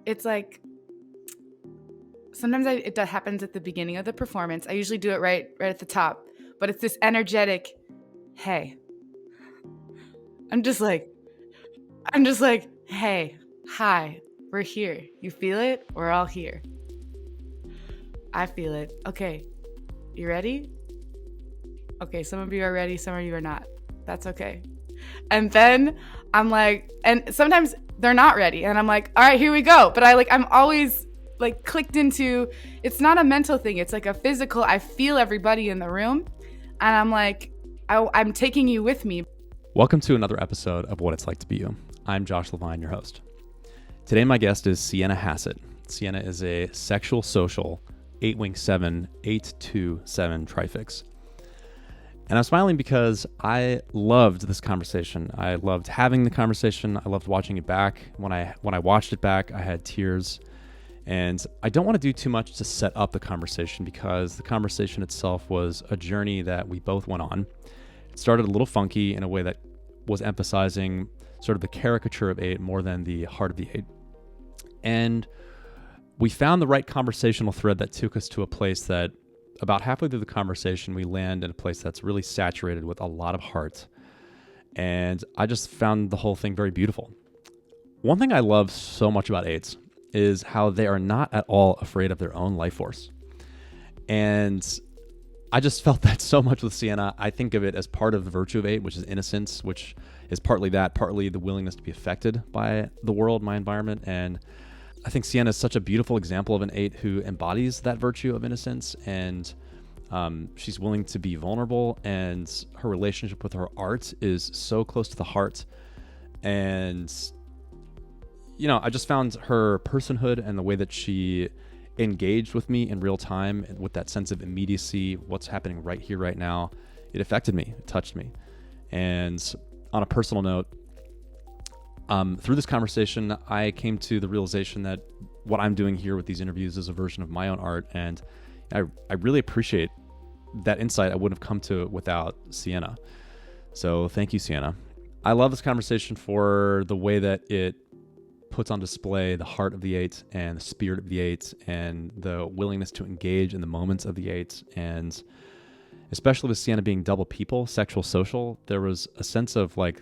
it's like sometimes it happens at the beginning of the performance. I usually do it right at the top, but it's this energetic, hey. I'm just like, hey, hi, we're here. You feel it? We're all here. I feel it. Okay, you ready? Okay, some of you are ready, some of you are not. That's okay. And then I'm like, and sometimes they're not ready, and I'm like, all right, here we go. But I'm always like clicked into, it's not a mental thing, it's like a physical, I feel everybody in the room, and I'm like, I'm taking you with me. Welcome to another episode of What It's Like to Be You. I'm Josh Levine, your host. Today my guest is Siena Hassett. Siena is a sexual social 8-wing-7, 8-2-7 trifix. And I'm smiling because I loved this conversation. I loved having the conversation. I loved watching it back. When I watched it back, I had tears. And I don't want to do too much to set up the conversation because the conversation itself was a journey that we both went on. It started a little funky in a way that was emphasizing sort of the caricature of 8 more than the heart of the 8. And we found the right conversational thread that took us to a place that about halfway through the conversation, we land in a place that's really saturated with a lot of heart. And I just found the whole thing very beautiful. One thing I love so much about 8s is how they are not at all afraid of their own life force. And I just felt that so much with Siena. I think of it as part of the virtue of 8, which is innocence, which is partly that, partly the willingness to be affected by the world, my environment. And I think Siena is such a beautiful example of an 8 who embodies that virtue of innocence, and she's willing to be vulnerable, and her relationship with her art is so close to the heart. And, you know, I just found her personhood and the way that she engaged with me in real time with that sense of immediacy, what's happening right here, right now. It affected me, it touched me. And on a personal note, through this conversation, I came to the realization that what I'm doing here with these interviews is a version of my own art, and I really appreciate that insight. I wouldn't have come to it without Siena. So thank you, Siena. I love this conversation for the way that it puts on display the heart of the 8 and the spirit of the 8 and the willingness to engage in the moments of the 8. And especially with Siena being double people, sexual, social, there was a sense of like,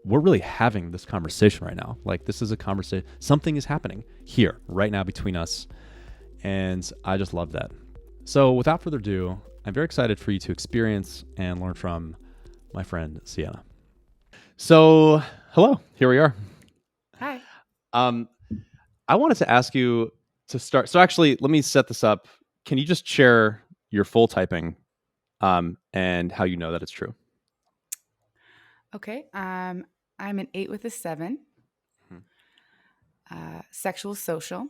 we're really having this conversation right now. Like, this is a conversation. Something is happening here right now between us. And I just love that. So without further ado, I'm very excited for you to experience and learn from my friend Siena. So hello, here we are. Hi. I wanted to ask you to start. So actually, let me set this up. Can you just share your full typing and how you know that it's true? Okay. I'm an 8 with a 7. Sexual social.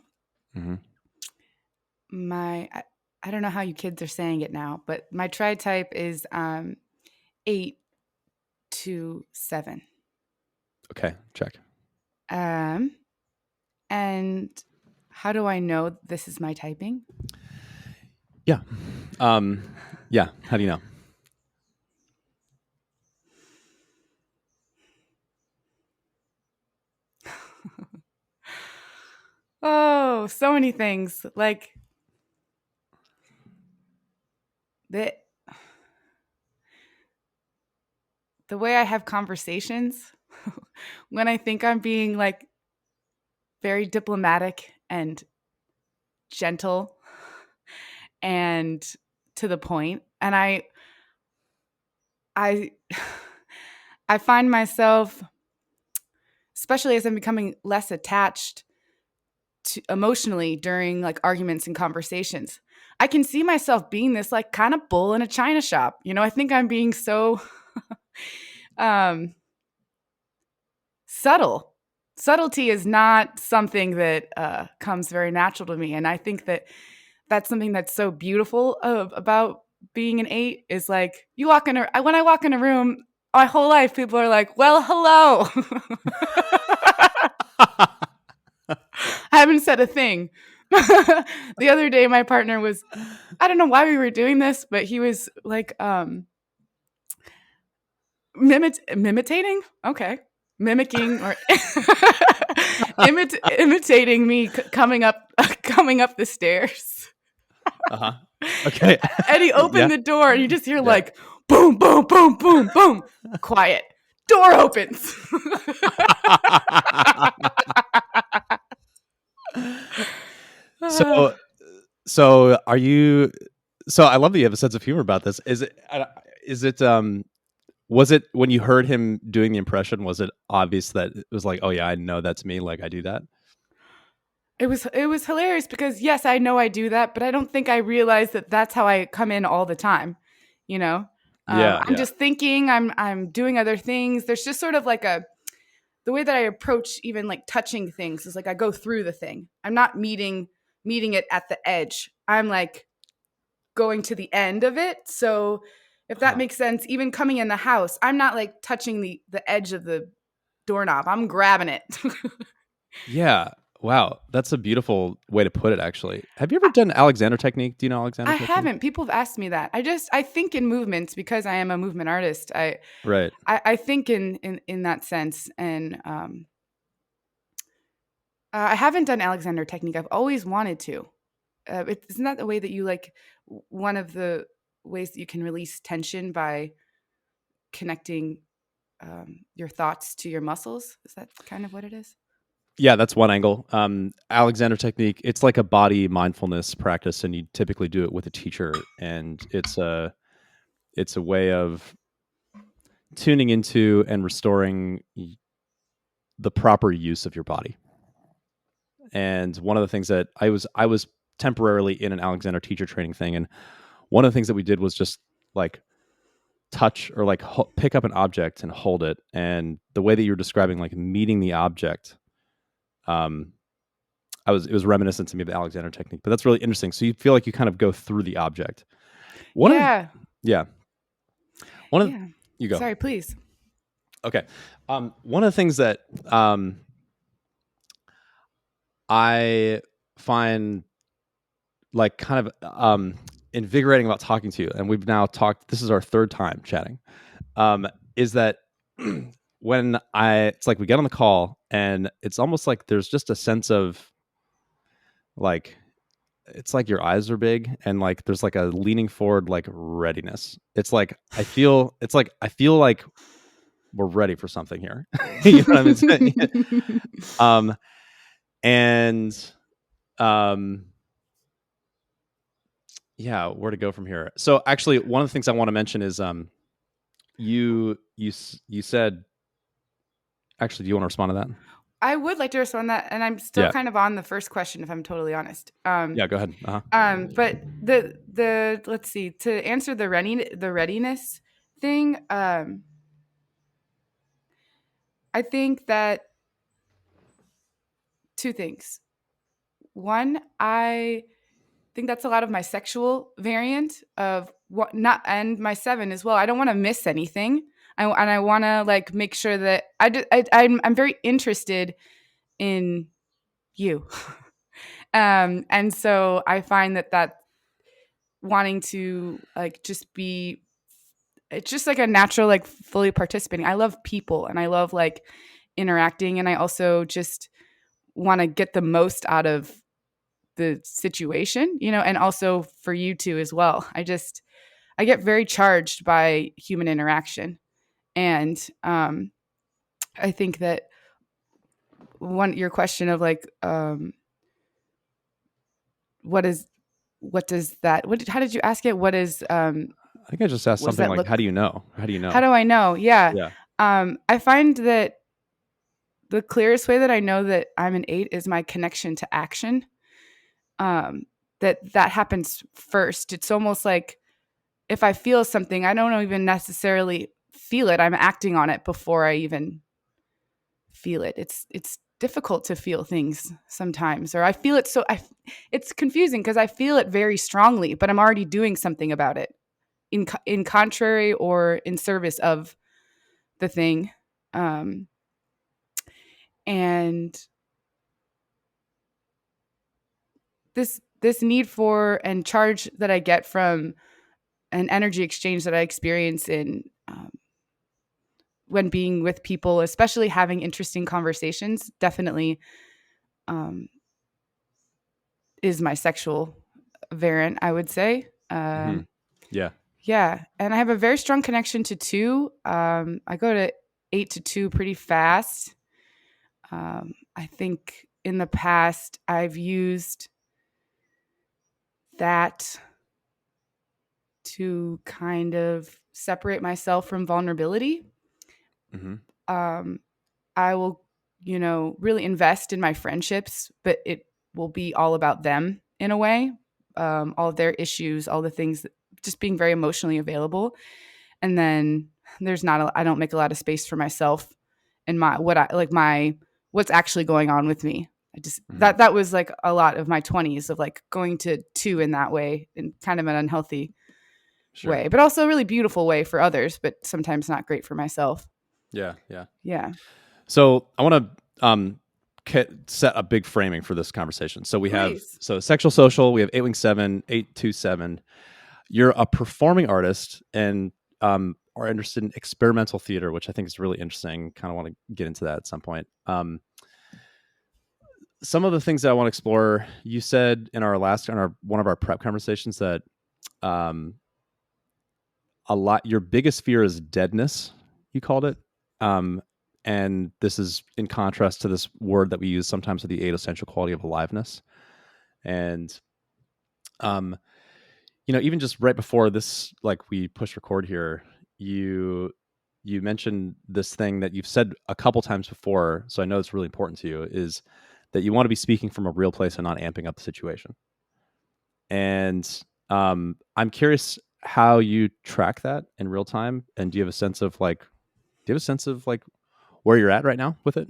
Mm-hmm. I don't know how you kids are saying it now, but my tri-type is 8 to 7. Okay, check. And how do I know this is my typing? Yeah. Yeah. How do you know? Oh, so many things. Like the way I have conversations when I think I'm being like very diplomatic and gentle and to the point. And I find myself, especially as I'm becoming less attached to emotionally during like arguments and conversations, I can see myself being this like kind of bull in a china shop. You know, I think I'm being so subtle. Subtlety is not something that comes very natural to me. And I think that that's something that's so beautiful about being an 8 is like when I walk in a room, my whole life, people are like, well, hello. I haven't said a thing. The other day, my partner was, I don't know why we were doing this, but he was like, mimitating? Okay. Mimicking or imitating me coming up the stairs. Uh-huh. Okay. And he opened Yeah. the door and you just hear like boom, boom, boom, boom, boom. Quiet. Door opens. So are you, so I love that you have a sense of humor about this. Is it was it when you heard him doing the impression, was it obvious that it was like, oh yeah, I know that's me, like I do that? It was hilarious because yes, I know I do that, but I don't think I realize that that's how I come in all the time. You know, Yeah, I'm yeah. just thinking, I'm doing other things. There's just sort of like the way that I approach even like touching things is like I go through the thing. I'm not meeting it at the edge. I'm like going to the end of it. So if that Huh. makes sense, even coming in the house, I'm not like touching the edge of the doorknob. I'm grabbing it. Yeah. Wow. That's a beautiful way to put it, actually. Have you ever done Alexander technique? Do you know Alexander I technique? haven't. People have asked me that. I think in movements because I am a movement artist. Right. I think in that sense, and I haven't done Alexander technique. I've always wanted to. Isn't that the way that you like one of the ways that you can release tension by connecting your thoughts to your muscles? Is that kind of what it is? Yeah, that's one angle. Alexander technique, it's like a body mindfulness practice, and you typically do it with a teacher, and it's a way of tuning into and restoring the proper use of your body. And one of the things that I was temporarily in an Alexander teacher training thing, and one of the things that we did was just like touch or like pick up an object and hold it, and the way that you're describing like meeting the object, um it was reminiscent to me of the Alexander technique, but that's really interesting. So you feel like you kind of go through the object. One of Yeah, yeah, one of yeah. you go. Sorry, please. Okay. One of the things that I find like kind of invigorating about talking to you, and we've now talked, this is our third time chatting, is that when it's like we get on the call and it's almost like there's just a sense of like, it's like your eyes are big and like there's like a leaning forward like readiness. I feel like we're ready for something here. You know what I'm saying? um and um yeah, where to go from here? So actually one of the things I want to mention is you said, actually, do you want to respond to that? I would like to respond to that, and I'm still Yeah. kind of on the first question, if I'm totally honest. Yeah, go ahead. Uh-huh. But the let's see, to answer the readiness thing. I think that two things. One, I think that's a lot of my sexual variant of what not, and my 7 as well. I don't want to miss anything. And I want to like make sure that I'm very interested in you. And so I find that wanting to like just be, it's just like a natural like fully participating. I love people and I love like interacting, and I also just want to get the most out of the situation, and also for you too as well. I get very charged by human interaction, and I think that your question of like what does that, how did you ask it, what is I think I just asked what does something that like, how look, do you know? How do you how know? do I know? Yeah. Yeah. I find that the clearest way that I know that I'm an 8 is my connection to action. um that happens first. It's almost like if I feel something, I don't even necessarily feel it. I'm acting on it before I even feel it. It's difficult to feel things sometimes, or I feel it it's confusing because I feel it very strongly, but I'm already doing something about it in contrary or in service of the thing. Um, and this need for and charge that I get from an energy exchange that I experience in when being with people, especially having interesting conversations, definitely is my sexual variant, I would say. Yeah. Yeah. And I have a very strong connection to 2. I go to 8 to 2 pretty fast. I think in the past I've used that to kind of separate myself from vulnerability. Mm-hmm. I will, really invest in my friendships, but it will be all about them in a way. All of their issues, all the things, just being very emotionally available. And then I don't make a lot of space for myself and what's actually going on with me. I just, Mm-hmm. that was like a lot of my 20s of like going to 2 in that way, in kind of an unhealthy Sure. way, but also a really beautiful way for others, but sometimes not great for myself. Yeah. Yeah. Yeah. So I want to set a big framing for this conversation. So we have Please. sexual social. We have 8-wing-7, 8-2-7. You're a performing artist and are interested in experimental theater, which I think is really interesting. Kind of want to get into that at some point. Some of the things that I want to explore, you said in one of our prep conversations that um, your biggest fear is deadness. You called it, and this is in contrast to this word that we use sometimes with the 8 essential quality of aliveness. And um, even just right before this, like we push record here, you mentioned this thing that you've said a couple times before, so I know it's really important to you, is that you want to be speaking from a real place and not amping up the situation. And I'm curious how you track that in real time, and do you have a sense of like where you're at right now with it?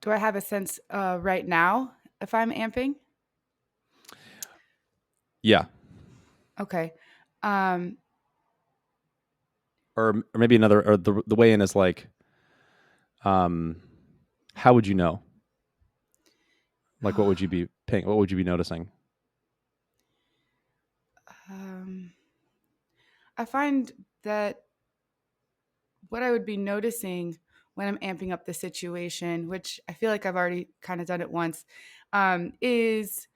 Do I have a sense right now if I'm amping? Yeah. Okay. Um, Or maybe another, or the way in is like, how would you know? Like, what would you be noticing? um, I find that what I would be noticing when I'm amping up the situation, which I feel like I've already kind of done it once, is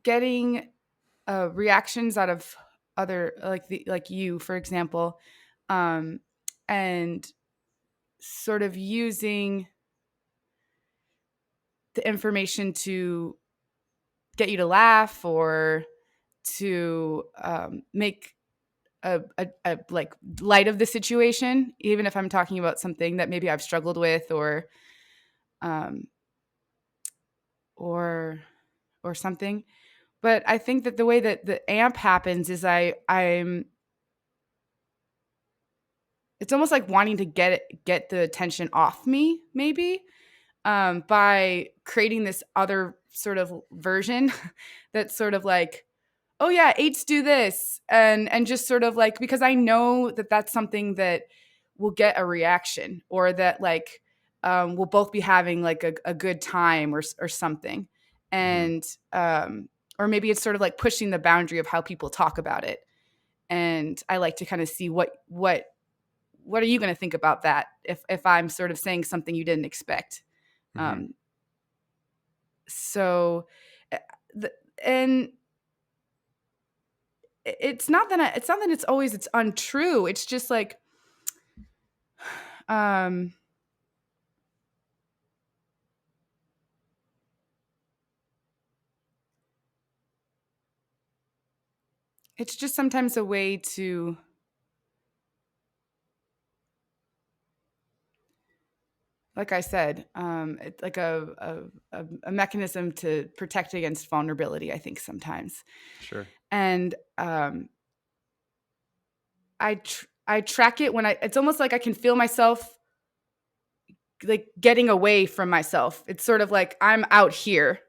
getting reactions out of other, like you, for example, um, and sort of using the information to get you to laugh or to make a like light of the situation, even if I'm talking about something that maybe I've struggled with um, or or something. But I think that the way that the amp happens is I'm it's almost like wanting to get the attention off me, maybe, by creating this other sort of version that's sort of like, oh yeah, eights do this, and just sort of like, because I know that that's something that will get a reaction, or that like we'll both be having like a good time, or something, Mm-hmm. and or maybe it's sort of like pushing the boundary of how people talk about it, and I like to kind of see what are you going to think about that if I'm sort of saying something you didn't expect. Mm-hmm. um so uh, and it's not that it's untrue. It's just like um it's just sometimes a way to, like I said, it's like a mechanism to protect against vulnerability, I think, sometimes. Sure. And I track it when it's almost like I can feel myself like getting away from myself. It's sort of like I'm out here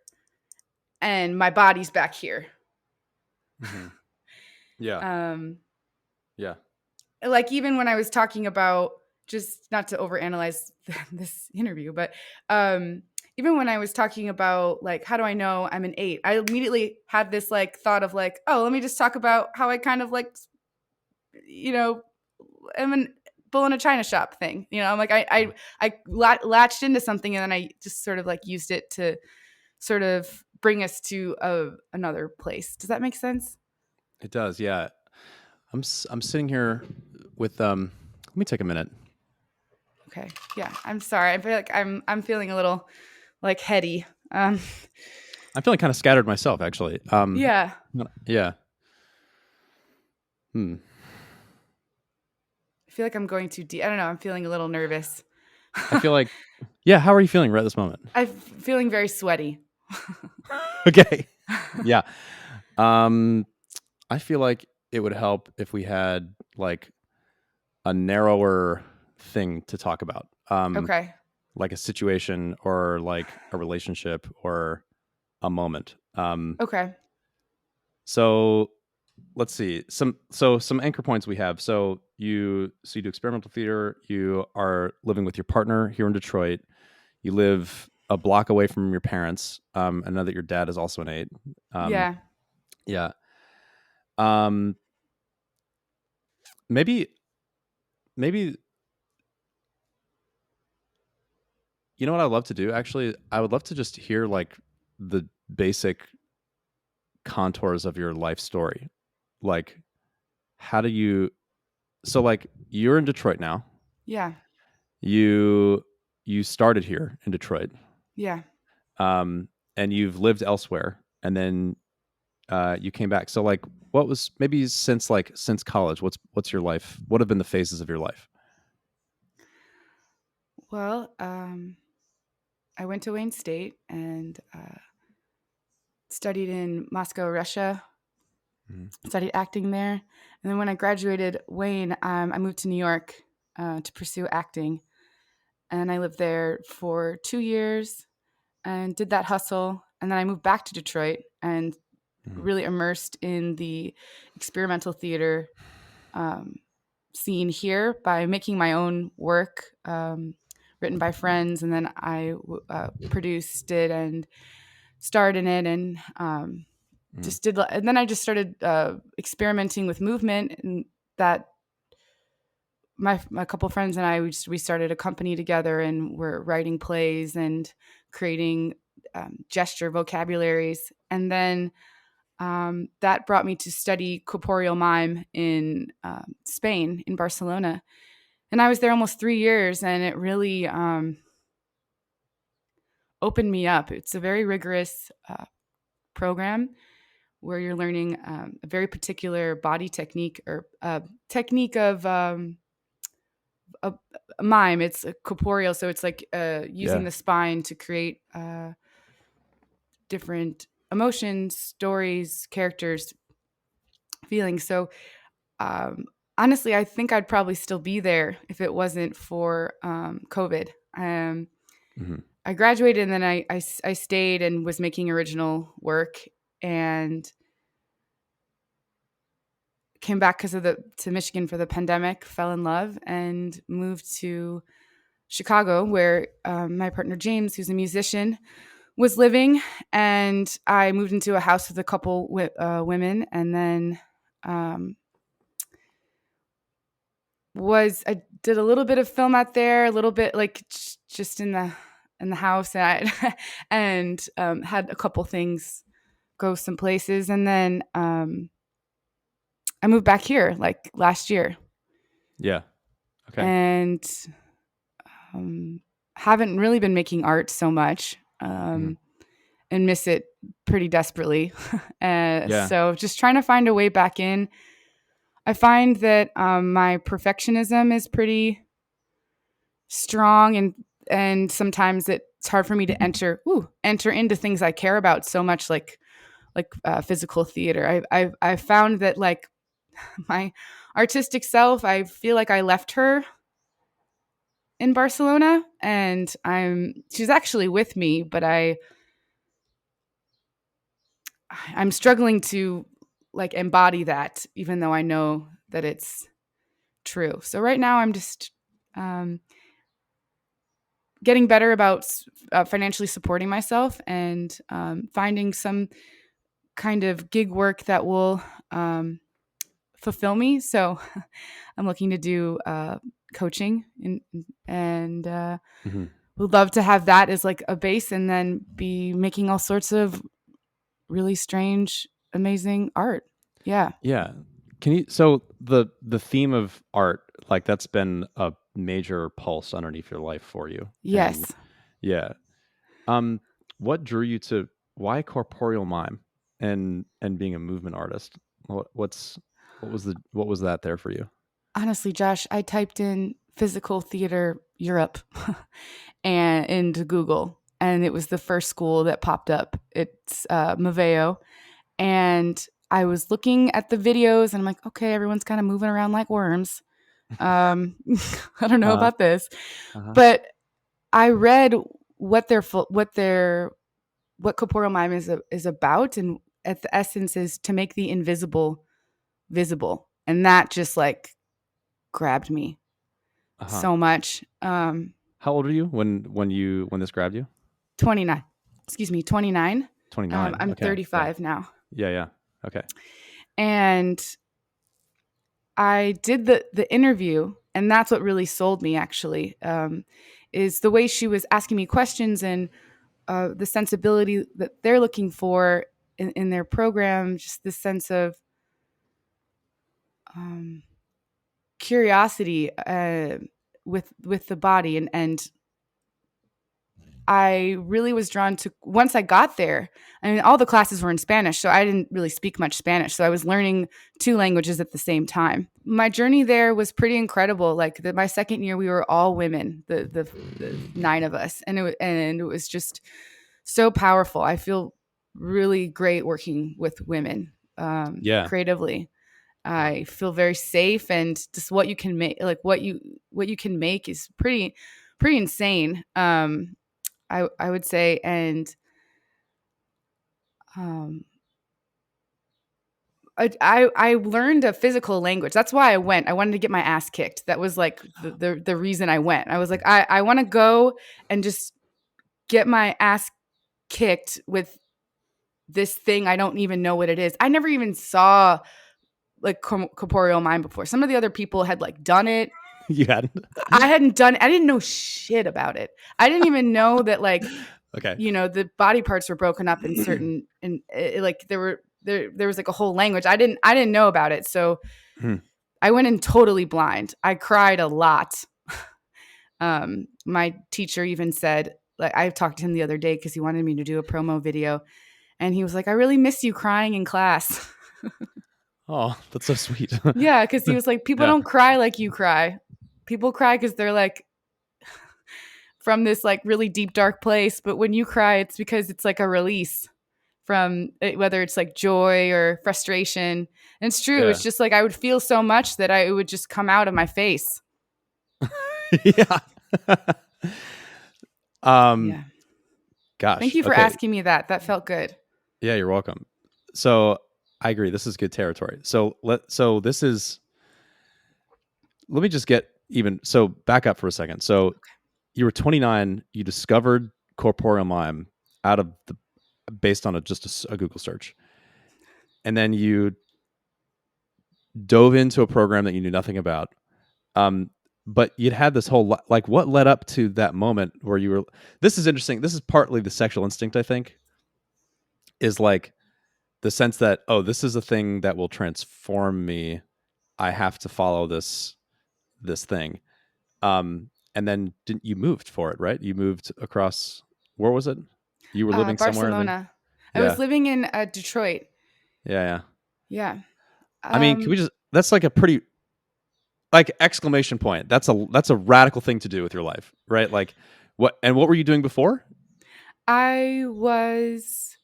and my body's back here. Mm-hmm. Yeah. um Yeah. like even when I was talking about, just not to overanalyze this interview, but even when I was talking about like, how do I know I'm an 8? I immediately had this like thought of like, oh, let me just talk about how I kind of like, am a bull in a china shop thing. I'm like, I latched into something and then I just sort of like used it to sort of bring us to another place. Does that make sense? It does. Yeah. I'm sitting here with let me take a minute. Okay. Yeah. I'm sorry. I feel like I'm feeling a little like heady. I'm feeling kind of scattered myself, actually. Yeah. Yeah. Hmm. I feel like I'm going too deep. I don't know. I'm feeling a little nervous. I feel like, yeah. How are you feeling right this moment? I'm feeling very sweaty. Okay. Yeah. Um, I feel like it would help if we had like a narrower thing to talk about. Okay. Like a situation or like a relationship or a moment. Okay. So let's see some anchor points we have. So you do experimental theater. You are living with your partner here in Detroit. You live a block away from your parents. I know that your dad is also an 8. Um, Yeah. yeah. Um, maybe maybe you know what I'd love to do. Actually, I would love to just hear like the basic contours of your life story. Like, how do you? So, like, you're in Detroit now. Yeah. You started here in Detroit, Yeah. and you've lived elsewhere, and then you came back. So, like, what was maybe since college? What's your life? What have been the phases of your life? Well, I went to Wayne State and studied in Moscow, Russia. Mhm. Studied acting there, and then when I graduated Wayne, I moved to New York to pursue acting, and I lived there for 2 years and did that hustle, and then I moved back to Detroit and Mhm. really immersed in the experimental theater um, scene here by making my own work written by friends, and then I produced it and starred in it, and Mhm. just did. And then I just started experimenting with movement, and that my couple friends and I we started a company together, and we're writing plays and creating gesture vocabularies, and then that brought me to study corporeal mime in Spain, in Barcelona. And I was there almost 3 years, and it really opened me up. It's a very rigorous program where you're learning a very particular body technique or technique of a, a mime. It's a corporeal, so it's like using Yeah. the spine to create different emotions, stories, characters, feelings. So um, honestly, I think I'd probably still be there if it wasn't for COVID. Hmm. I graduated and then I stayed and was making original work and came back to Michigan for the pandemic, fell in love and moved to Chicago where my partner James, who's a musician, was living, and I moved into a house with a couple women, and then um, I did a little bit of film out there, a little bit like just in the house, and and had a couple things go some places, and then I moved back here like last year, Yeah. Okay. and haven't really been making art so much, Hmm. and miss it pretty desperately. Yeah. So just trying to find a way back in. I find that my perfectionism is pretty strong, and sometimes it's hard for me to enter into things I care about so much, like physical theater. I found that like my artistic self, I feel like I left her in Barcelona, and she's actually with me, but I'm struggling to like embody that, even though I know that it's true. So right now I'm just um, getting better about financially supporting myself and finding some kind of gig work that will fulfill me. So I'm looking to do coaching and Hmm. would love to have that as like a base and then be making all sorts of really strange, amazing art. Yeah. Yeah. Can you, so the theme of art, like that's been a major pulse underneath your life for you. And Yes. yeah. Um, what drew you to, why corporeal mime and being a movement artist? What was that there for you? Honestly, Josh, I typed in physical theater Europe and into Google, and it was the first school that popped up. It's Maveo, and I was looking at the videos, and I'm like, okay, everyone's kind of moving around like worms. I don't know Uh, about this, uh-huh. but I read what what corporeal mime is about, and at the essence is to make the invisible visible, and that just like grabbed me Uh-huh. so much. How old are you when this grabbed you? 29. Excuse me, 29. 29. I'm Okay. Yeah. 35 now. Yeah, yeah. Okay. And I did the interview, and that's what really sold me actually. Is the way she was asking me questions and the sensibility that they're looking for in their program, just this sense of um, curiosity with the body and I really was drawn to once I got there. I mean, all the classes were in Spanish, so I didn't really speak much Spanish. So I was learning two languages at the same time. My journey there was pretty incredible. Like my second year, we were all women, the nine of us, and it was just so powerful. I feel really great working with women Yeah. creatively. I feel very safe, and just what you can make, like what you can make, is pretty insane. I would say, and um, I learned a physical language. That's why I went. I wanted to get my ass kicked. That was like the reason I went. I was like, I want to go and just get my ass kicked with this thing. I don't even know what it is. I never even saw like corporeal mind before. Some of the other people had like done it. You hadn't. I hadn't done. I didn't know shit about it. I didn't even know that like Okay. the body parts were broken up in certain and like there was like a whole language. I didn't know about it. So Hmm. I went in totally blind. I cried a lot. My teacher even said, like, I talked to him the other day because he wanted me to do a promo video, and he was like, I really miss you crying in class. Oh, that's so sweet. Yeah, because he was like, people Yeah. don't cry like you cry. People cry because they're like from this like really deep dark place, but when you cry, it's because it's like a release from it, whether it's like joy or frustration. And it's true. Yeah. It's just like I would feel so much that it would just come out of my face. Yeah. um Yeah. Thank Gosh. you for Okay. asking me that. That felt good. Yeah, you're welcome. So I agree. This is good territory. So this is, let me just get even, so back up for a second. So you were 29, you discovered corporeal mime out of the, based on a Google search. And then you dove into a program that you knew nothing about. But you'd had this whole, like, what led up to that moment where you were, this is interesting. This is partly the sexual instinct, I think, is like the sense that, oh, this is a thing that will transform me. I have to follow this thing. And then you moved for it, right? You moved across, where was it? You were living somewhere and then, Barcelona. I was yeah, living in Detroit. yeah, yeah. Yeah. I mean, can we just, that's like a pretty, like, exclamation point. That's a radical thing to do with your life, right? Like, what were you doing before? I was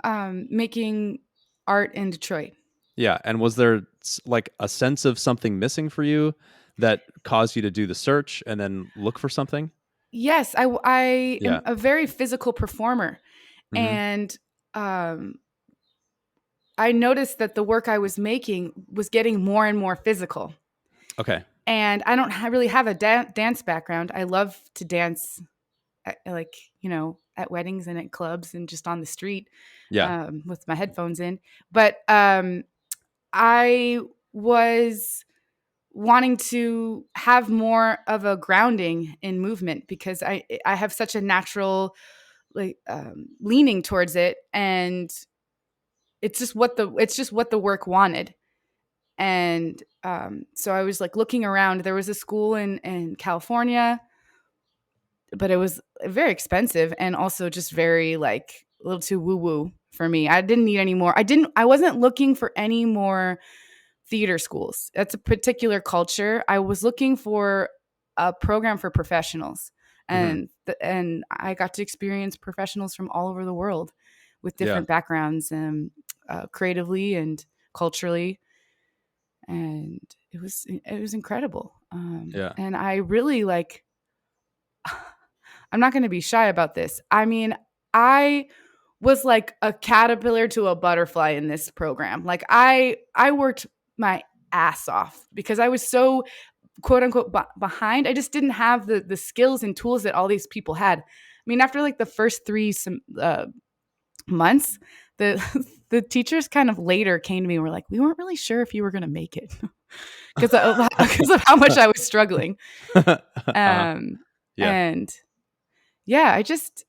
making art in Detroit. Yeah. And was there like a sense of something missing for you that caused you to do the search and then look for something? Yes, I am Yeah. a very physical performer, Hmm. and um, I noticed that the work I was making was getting more and more physical. Okay. And I don't really have a dance background. I love to dance like, at weddings and at clubs and just on the street, Yeah. with my headphones in. But I was wanting to have more of a grounding in movement because I have such a natural like leaning towards it, and it's just what the work wanted. And so I was like looking around. There was a school in California, but it was very expensive and also just very like a little too woo woo for me. I didn't need any more. I wasn't looking for any more theater schools. That's a particular culture. I was looking for a program for professionals, Hmm. and I got to experience professionals from all over the world with Yeah. different backgrounds, creatively and culturally, and it was incredible. Yeah. And I really like. I'm not going to be shy about this. I mean, I was like a caterpillar to a butterfly in this program. Like I worked my ass off because I was so quote unquote behind. I just didn't have the skills and tools that all these people had. I mean, after like the first months, the the teachers kind of later came to me and were like, "We weren't really sure if you were going to make it." Because of how much I was struggling. Um Yeah. and yeah,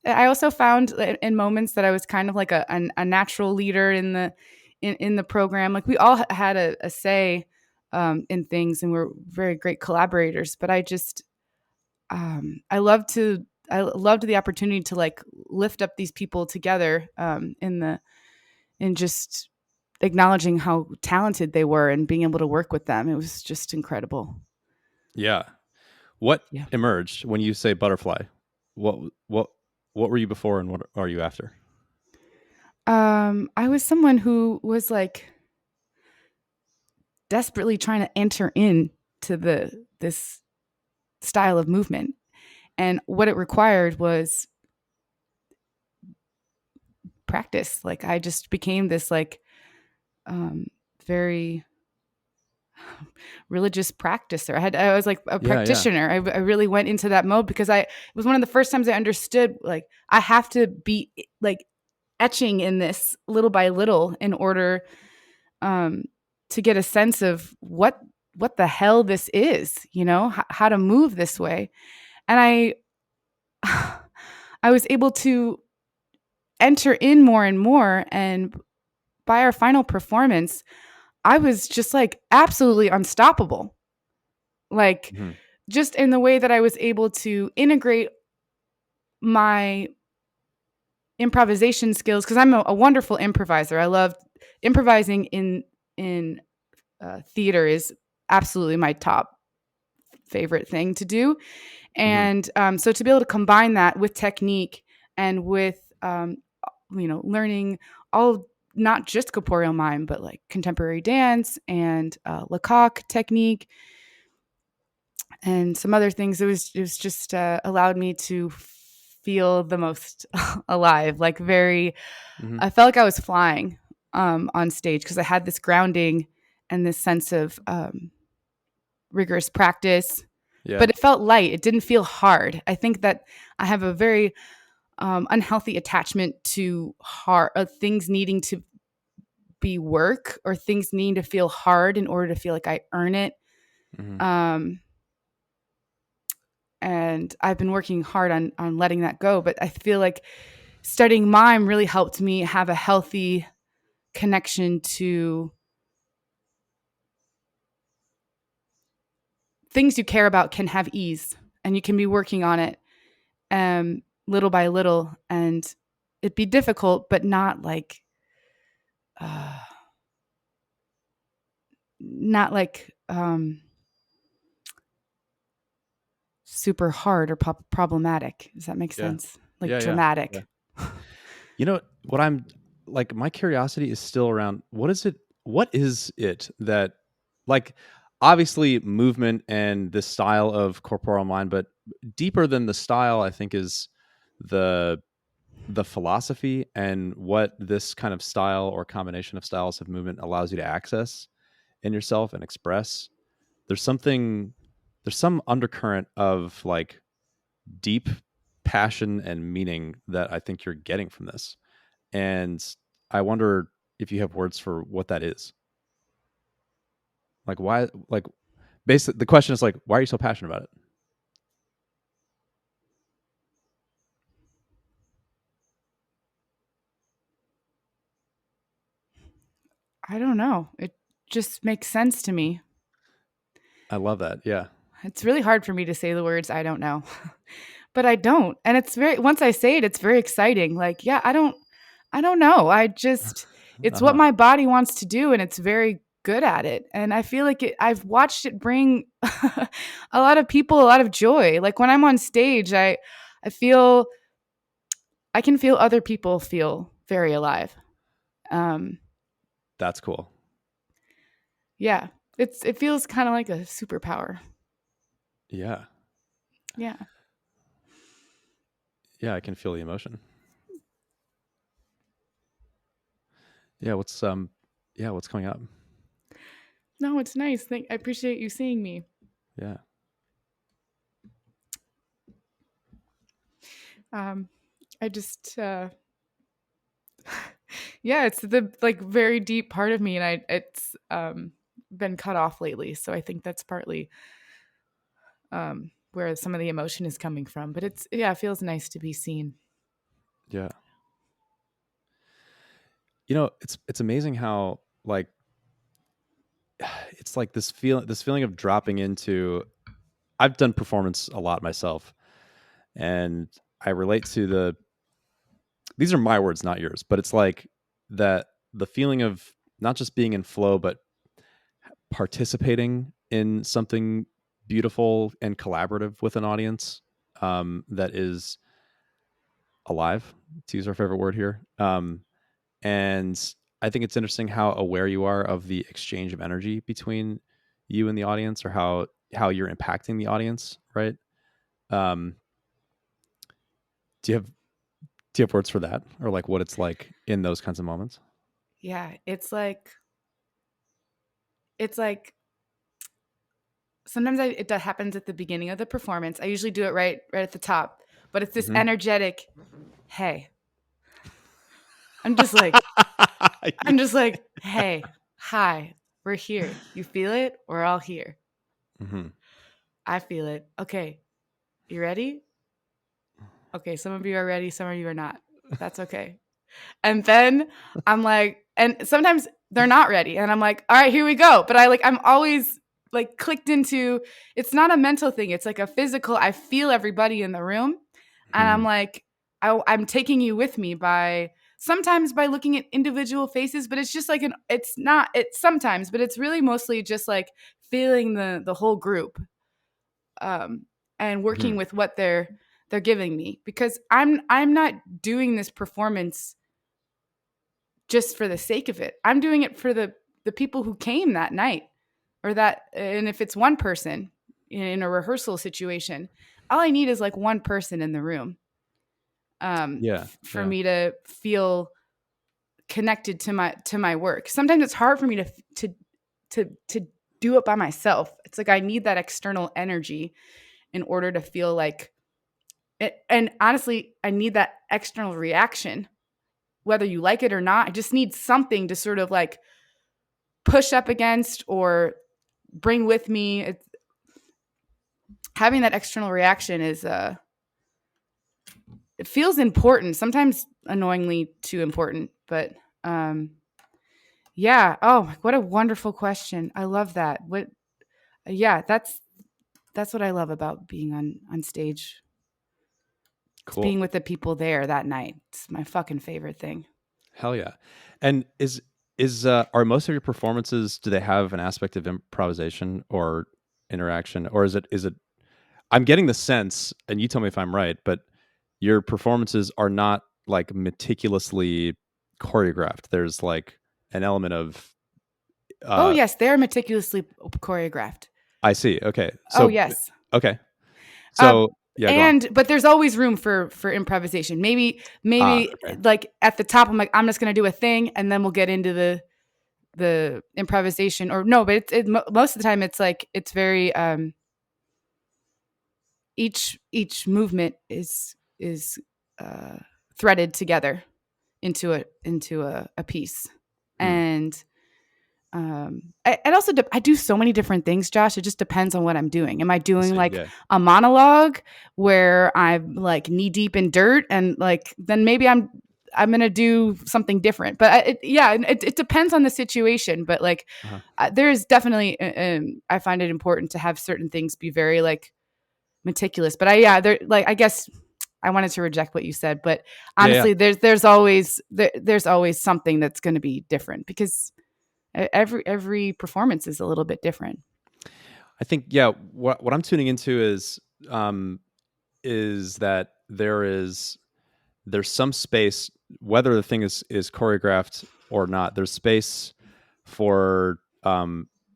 I also found in moments that I was kind of like a natural leader in the program. Like we all had a say in things, and we're very great collaborators. But I loved the opportunity to like lift up these people together, in just acknowledging how talented they were and being able to work with them. It was just incredible. Yeah. What Yeah. emerged when you say butterfly? What what what were you before and what are you after? I was someone who was like desperately trying to enter in to this style of movement, and what it required was practice. Like I just became this like very religious practicer. I was like a Yeah, yeah. practitioner. I really went into that mode because it was one of the first times I understood like I have to be like etching in this little by little in order um to get a sense of what the hell this is, how to move this way. And I was able to enter in more and more, and by our final performance, I was just like absolutely unstoppable. Like Mhm. just in the way that I was able to integrate my improvisation skills because I'm a wonderful improviser. I love improvising in theater is absolutely my top favorite thing to do. Mhm. And so to be able to combine that with technique and with learning all not just corporeal mime but like contemporary dance and Lecoq technique and some other things, it was just allowed me to feel the most alive, like very. Mhm. I felt like I was flying on stage because I had this grounding and this sense of rigorous practice, Yeah. but it felt light. It didn't feel hard. I think that I have a very unhealthy attachment to hard things needing to be work or things needing to feel hard in order to feel like I earn it. Mhm. Um, and I've been working hard on letting that go. But I feel like studying mime really helped me have a healthy connection to things you care about can have ease, and you can be working on it little by little, and it'd be difficult, but uh, not like super hard or problematic. Does that make Yeah. sense? Like Yeah, yeah. Yeah. dramatic. You know what I'm like my curiosity is still around what is it that like obviously movement and this style of corporeal mind, but deeper than the style I think is the the philosophy and what this kind of style or combination of styles of movement allows you to access in yourself and express. There's something there's some undercurrent of like deep passion and meaning that I think you're getting from this. And I wonder if you have words for what that is. Like why like basically the question is like, why are you so passionate about it? I don't know. It just makes sense to me. I love that. Yeah. It's really hard for me to say the words I don't know. But I don't. And it's very once I say it, it's very exciting. Like, yeah, I don't know. It's what Uh-huh. my body wants to do and it's very good at it. And I feel like I've watched it bring a lot of people a lot of joy. Like when I'm on stage, I feel I can feel other people feel very alive. Um That's cool. yeah. It feels kind of like a superpower. Yeah. Yeah. Yeah, I can feel the emotion. Yeah, what's coming up? No, it's nice. I appreciate you seeing me. Yeah. Um I just yeah, it's the like very deep part of me and it's been cut off lately. So I think that's partly where some of the emotion is coming from. But it feels nice to be seen. Yeah. It's amazing how like it's like this feeling of dropping into. I've done performance a lot myself, and I relate to these are my words, not yours, but it's like that the feeling of not just being in flow, but participating in something beautiful and collaborative with an audience that is alive, to use our favorite word here. And I think it's interesting how aware you are of the exchange of energy between you and the audience, or how you're impacting the audience, right? Um, do you have words for that, or like what it's like in those kinds of moments? Yeah, it's like sometimes it happens at the beginning of the performance. I usually do it right at the top, but it's this Hmm. energetic, hey. I'm just like I'm just like, hey, hi, we're here. You feel it? We're all here. Hmm. I feel it. Okay, you ready? Okay, some of you are ready, some of you are not. That's okay. And then I'm like, and sometimes they're not ready. And I'm like, all right, here we go. But I'm always like clicked into it's not a mental thing, it's like a physical. I feel everybody in the room. And I'm Hmm. like, I'm taking you with me by sometimes by looking at individual faces, but it's just like it's not, it's sometimes, but it's really mostly just like feeling the whole group um, and Hmm. working with what they're giving me because I'm not doing this performance just for the sake of it. I'm doing it for the people who came that night or that and if it's one person in a rehearsal situation, all I need is like one person in the room Yeah. for Yeah. me to feel connected to my work. Sometimes it's hard for me to do it by myself. It's like I need that external energy in order to feel like it, and honestly, I need that external reaction whether you like it or not. I just need something to sort of like push up against or bring with me. Having that external reaction is it feels important. Sometimes annoyingly too important, but yeah. Oh, what a wonderful question. I love that. What? Yeah, that's what I love about being on stage. It's Cool. being with the people there that night. It's my fucking favorite thing. Hell yeah. And is are most of your performances, do they have an aspect of improvisation or interaction, or is it I'm getting the sense, and you tell me if I'm right, but your performances are not like meticulously choreographed. There's like an element of Oh uh yes, they're meticulously choreographed. I see. Okay. Oh So yes. okay. Uh, So yeah, go on. and but there's always room for improvisation. Maybe Okay. like at the top, I'm like I'm just gonna do a thing, and then we'll get into the improvisation. Or no, but most of the time it's like it's very each movement threaded together into a piece. And it also I do so many different things, Josh. It just depends on what I'm doing. Am I doing like a monologue where I'm like knee deep in dirt, and like then maybe I'm gonna do something different. But it depends on the situation. But like there's definitely I find it important to have certain things be very like meticulous. But I guess I wanted to reject what you said, but honestly, there's always something that's going to be different, because every performance is a little bit different. I think, what I'm tuning into is that there's some space, whether the thing is choreographed or not, there's space for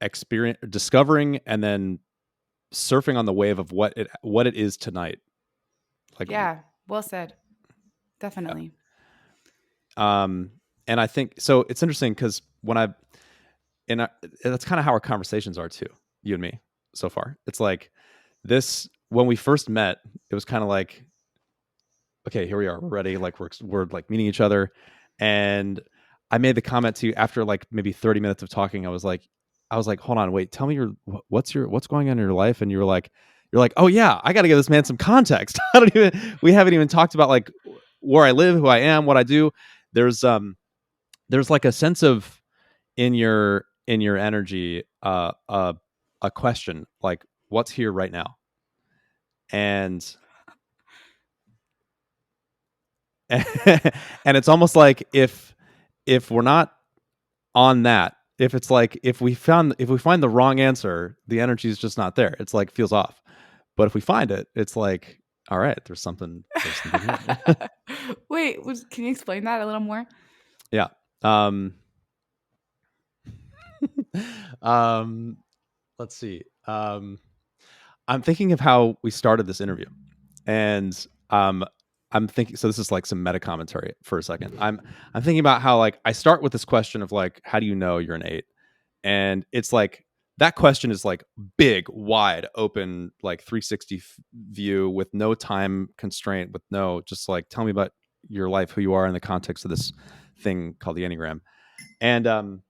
experience, discovering, and then surfing on the wave of what it is tonight. Like, yeah, well said. Definitely. And I think so. It's interesting because that's kind of how our conversations are too, you and me, so far. It's like this, when we first met, it was kind of like, okay, here we are, we're ready, like we're like meeting each other. And I made the comment to you after like maybe 30 minutes of talking. I was like, hold on, wait, tell me what's going on in your life. And you're like, oh yeah, I got to give this man some context. We haven't even talked about like where I live, who I am, what I do. There's like a sense of, in your energy, a question like, what's here right now? And and it's almost like if we're not on that, if it's like if we find the wrong answer, the energy is just not there. It's like feels off. But if we find it, it's like, all right, there's something here. Wait, can you explain that a little more? Yeah. Let's see. I'm thinking of how we started this interview, and I'm thinking. So this is like some meta commentary for a second. I'm thinking about how like I start with this question of like, how do you know you're an 8? And it's like that question is like big, wide open, like 360 view with no time constraint, with no, just like, tell me about your life, who you are in the context of this thing called the Enneagram. And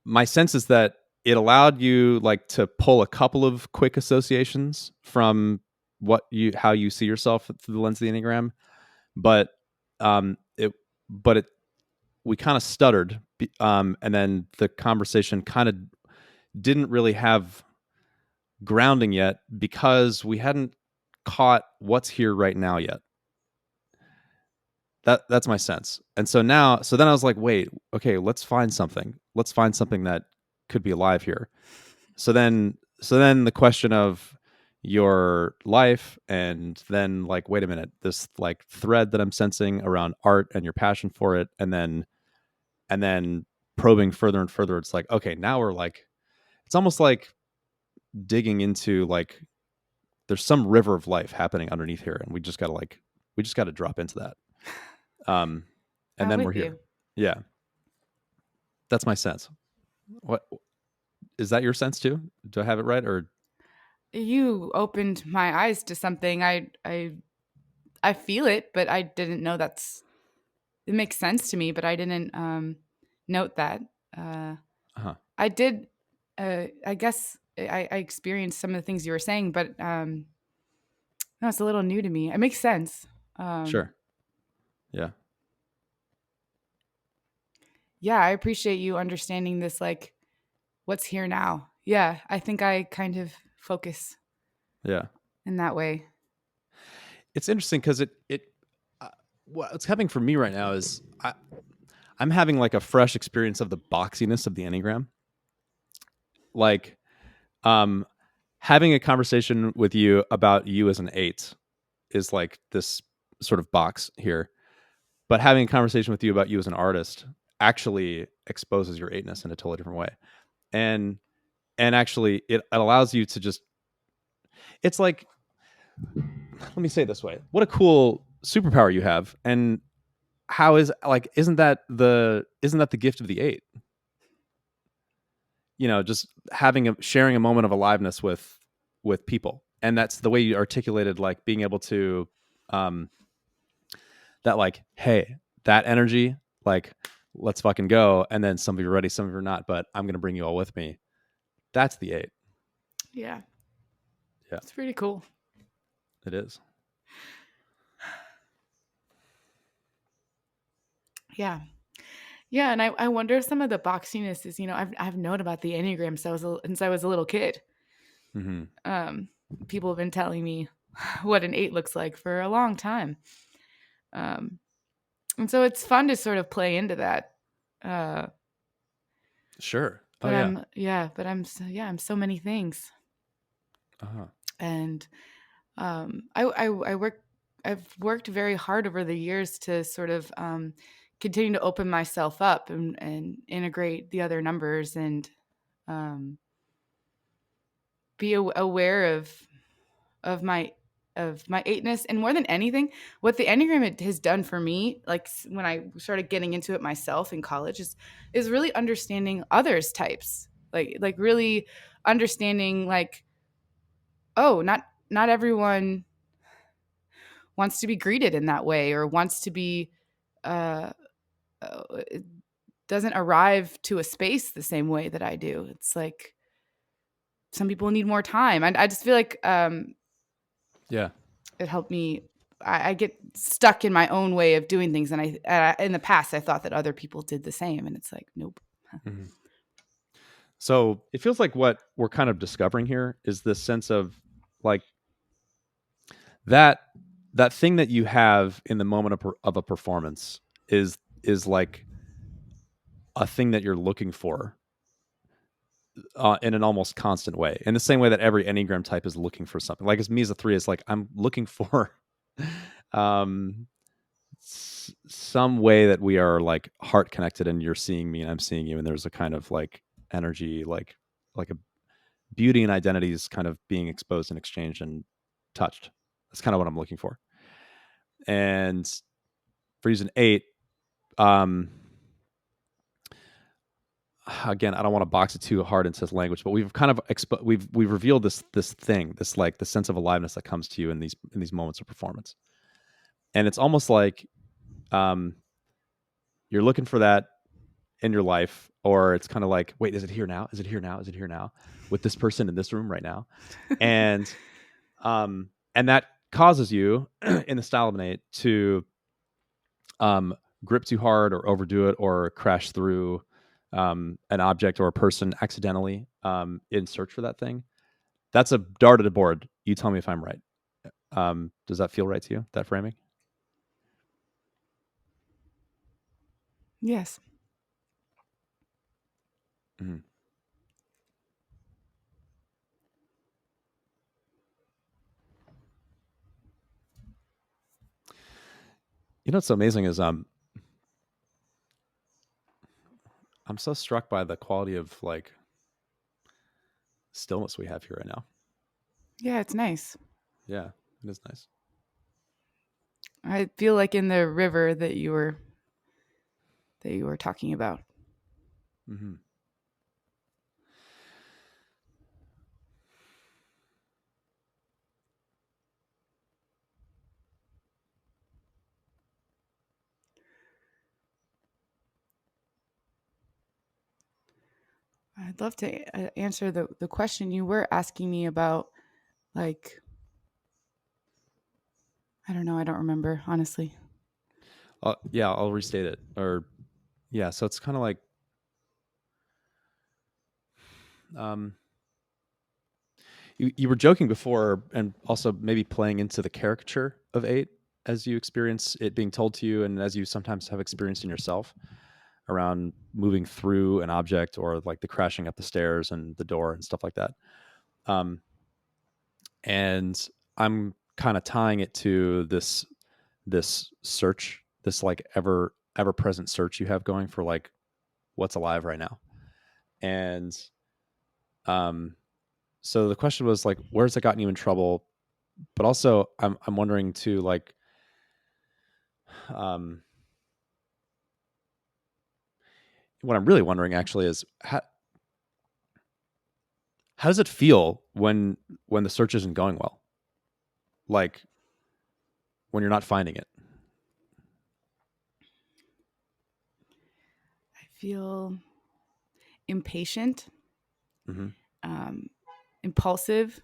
my sense is that it allowed you like to pull a couple of quick associations from how you see yourself through the lens of the Enneagram, but we kind of stuttered, and then the conversation kind of didn't really have grounding yet because we hadn't caught what's here right now yet. That's my sense. And so then I was like, wait, okay, let's find something that could be alive here. So then the question of your life, and then like, wait a minute, this like thread that I'm sensing around art and your passion for it, and then probing further and further. It's like, okay, now we're like, it's almost like digging into like there's some river of life happening underneath here, and we just gotta drop into that. And then we're here. Yeah. That's my sense. What is that your sense too? Do I have it right? Or you opened my eyes to something. I feel it, but I didn't know it makes sense to me, but I didn't note that. I did. I guess I experienced some of the things you were saying, but no, it's a little new to me. It makes sense. Sure. Yeah. Yeah, I appreciate you understanding this, like, what's here now. Yeah, I think I kind of focus in that way. It's interesting because what's happening for me right now is I'm having like a fresh experience of the boxiness of the Enneagram. Like, having a conversation with you about you as an 8 is like this sort of box here, but having a conversation with you about you as an artist actually exposes your 8ness in a totally different way. And actually it allows you to just, it's like, let me say it this way, what a cool superpower you have. And how is like, isn't that the gift of the 8? You know, just sharing a moment of aliveness with people. and that's the way you articulated, like being able to, that like, hey, that energy, like, let's fucking go. And then some of you are ready, some of you are not, but I'm going to bring you all with me. That's the 8. Yeah. Yeah. It's pretty cool. It is. Yeah. Yeah. And I wonder if some of the boxiness is, I've known about the Enneagram since I was a little kid. Mm-hmm. People have been telling me what an 8 looks like for a long time. And so it's fun to sort of play into that. Sure. But I'm so many things. Uh-huh. And I work. I've worked very hard over the years to sort of continue to open myself up and integrate the other numbers and um, be aware of my my 8ness. And more than anything, what the Enneagram has done for me, like when I started getting into it myself in college, is really understanding others' types, like really understanding like, oh, not everyone wants to be greeted in that way or wants to be uh, it doesn't arrive to a space the same way that I do. It's like some people need more time. I just feel like Yeah. it helped me. I get stuck in my own way of doing things, and in the past I thought that other people did the same, and it's like nope. Mm-hmm. So it feels like what we're kind of discovering here is this sense of like that thing that you have in the moment of a performance is like a thing that you're looking for in an almost constant way, in the same way that every Enneagram type is looking for something. Like as me as a 3 is like I'm looking for um, some way that we are like heart connected, and you're seeing me and I'm seeing you, and there's a kind of like energy, like a beauty and identities kind of being exposed and exchanged and touched. That's kind of what I'm looking for. And for using 8, again, I don't want to box it too hard into language, but we've kind of we've revealed this thing, this like the sense of aliveness that comes to you in these moments of performance. And it's almost like you're looking for that in your life, or it's kind of like, wait, is it here now? Is it here now? Is it here now? With this person in this room right now? And that causes you in the style of an 8 to grip too hard or overdo it or crash through an object or a person accidentally in search for that thing. That's a dart at a board. You tell me if I'm right. Does that feel right to you, that framing? Yes. Mm-hmm. You know what's so amazing is I'm so struck by the quality of like stillness we have here right now. Yeah, it's nice. Yeah, it is nice. I feel like in the river that you were talking about. Mm-hmm. I'd love to answer the question you were asking me about, like, I don't know, I don't remember, honestly. Yeah, I'll restate it. Or yeah, so it's kind of like um, you were joking before, and also maybe playing into the caricature of 8 as you experience it being told to you, and as you sometimes have experienced in yourself around moving through an object or like the crashing up the stairs and the door and stuff like that. And I'm kind of tying it to this search, this like ever present search you have going for like what's alive right now. And so the question was like, where's it gotten you in trouble? But also I'm wondering too, like um what I'm really wondering actually is How does it feel when the search isn't going well? Like when you're not finding it? I feel impatient, Mm-hmm. impulsive,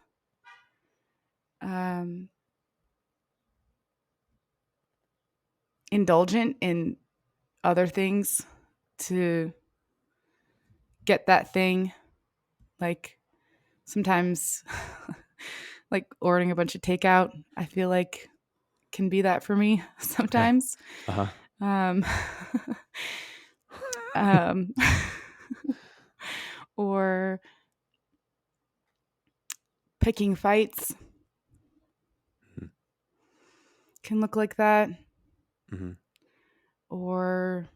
um, indulgent in other things to get that thing. Like sometimes, like ordering a bunch of takeout, I feel like can be that for me Okay. sometimes. Uh-huh. Um, um, or picking fights can look like that. Mm-hmm. Or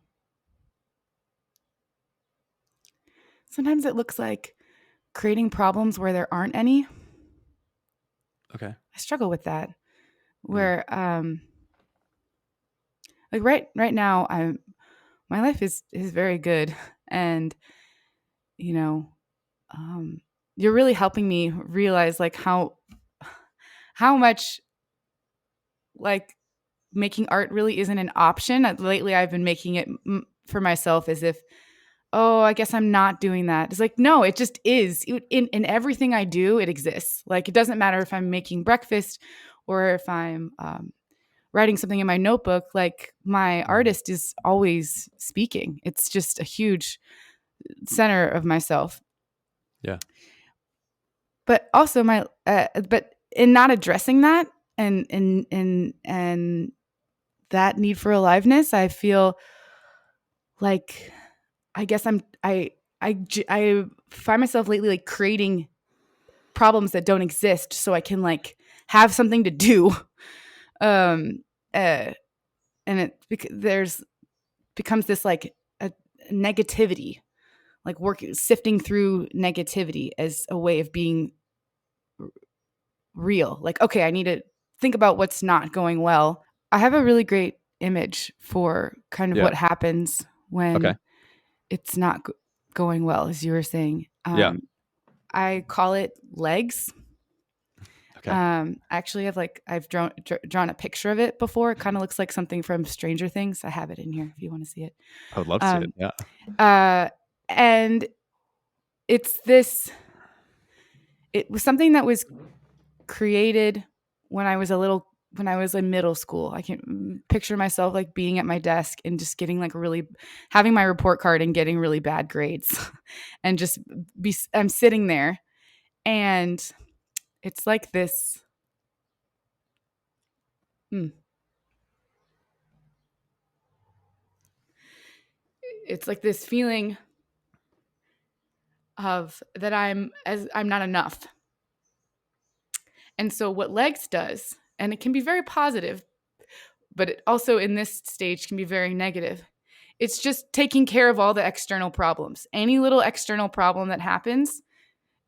sometimes it looks like creating problems where there aren't any. Okay. I struggle with that. Mm. Where like right now my life is very good, and you know, you're really helping me realize like how much like making art really isn't an option. Lately I've been making it for myself as if, oh, I guess I'm not doing that. It's like, no, it just is. In everything I do, it exists. Like, it doesn't matter if I'm making breakfast or if I'm writing something in my notebook. Like, my artist is always speaking. It's just a huge center of myself. Yeah. But also but in not addressing that and that need for aliveness, I feel like I guess I find myself lately like creating problems that don't exist so I can like have something to do. Um uh and there's becomes this like a negativity, like sifting through negativity as a way of being real. Like, okay, I need to think about what's not going well. I have a really great image for kind of Yeah. what happens Okay. when it's not going well, as you were saying. Yeah. I call it legs. Okay. Actually, I've drawn a picture of it before. It kind of looks like something from Stranger Things. I have it in here if you want to see it. I would love to see it. Um, Yeah. and it's this. It was something that was created when I was when I was in middle school. I can picture myself like being at my desk and just getting like really having my report card and getting really bad grades and just I'm sitting there and it's like this. It's like this feeling of that I'm not enough. And so what legs does, and it can be very positive, but it also in this stage can be very negative. It's just taking care of all the external problems. Any little external problem that happens,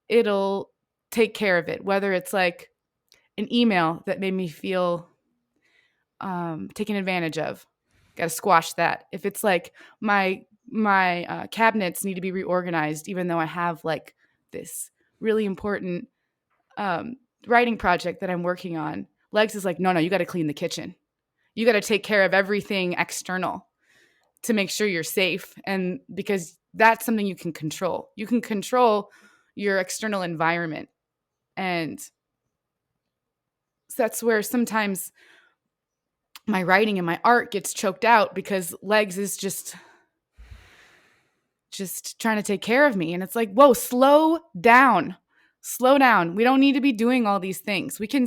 it'll take care of it. Whether it's like an email that made me feel taken advantage of, got to squash that. If it's like my cabinets need to be reorganized, even though I have like this really important writing project that I'm working on, legs is like, no, you got to clean the kitchen. You got to take care of everything external to make sure you're safe. And because that's something you can control. You can control your external environment. And so that's where sometimes my writing and my art gets choked out because legs is just trying to take care of me. And it's like, whoa, slow down. Slow down. We don't need to be doing all these things. We can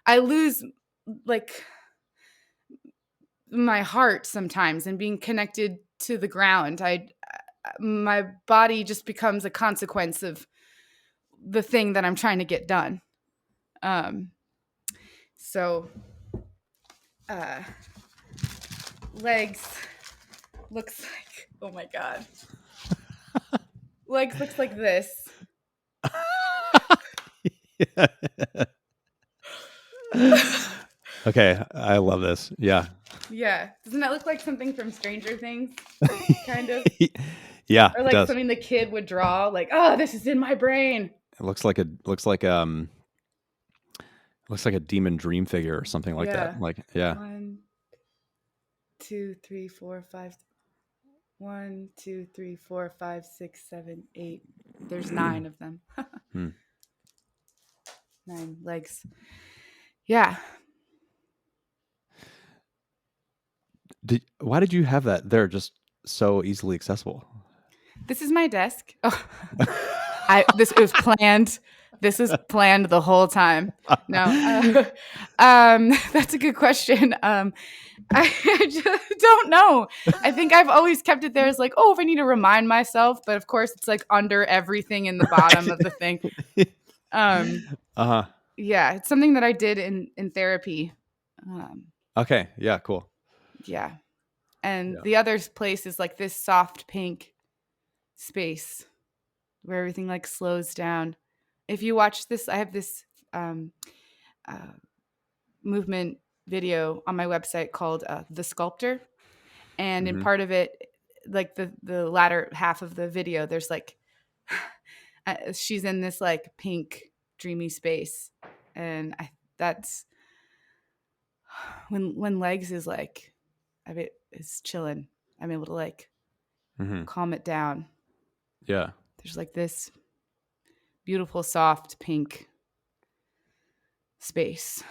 I lose like my heart sometimes and being connected to the ground. My body just becomes a consequence of the thing that I'm trying to get done. So legs looks like, oh my God. Legs looks like this. Okay, I love this. Yeah. Yeah. Doesn't that look like something from Stranger Things? Kind of. Yeah, Or it like does. something the kid would draw, like, oh, this is in my brain. It looks like a demon dream figure or something like that. Yeah. Like, yeah. 1, 2, 3, 4, 5. 1, 2, 3, 4, 5, 6, 7, 8. There's 9 of them. Hmm. 9 legs. Yeah. Why did you have that there just so easily accessible? This is my desk. Oh, it was planned. This was planned the whole time. No, that's a good question. I just don't know. I think I've always kept it there as like, oh, if I need to remind myself, but of course it's like under everything in the bottom of the thing. Uh-huh. Yeah, it's something that I did in therapy. Okay. Yeah, cool. Yeah, and Yeah. the other place is like this soft pink space where everything like slows down. If you watch this, I have this um, uh, movement video on my website called The Sculptor. And in Mhm. part of it, like the latter half of the video, there's like, she's in this like pink dreamy space. And that's when legs is like, I mean, it's chilling. I'm able to like Mhm. calm it down. Yeah. There's like this beautiful, soft pink space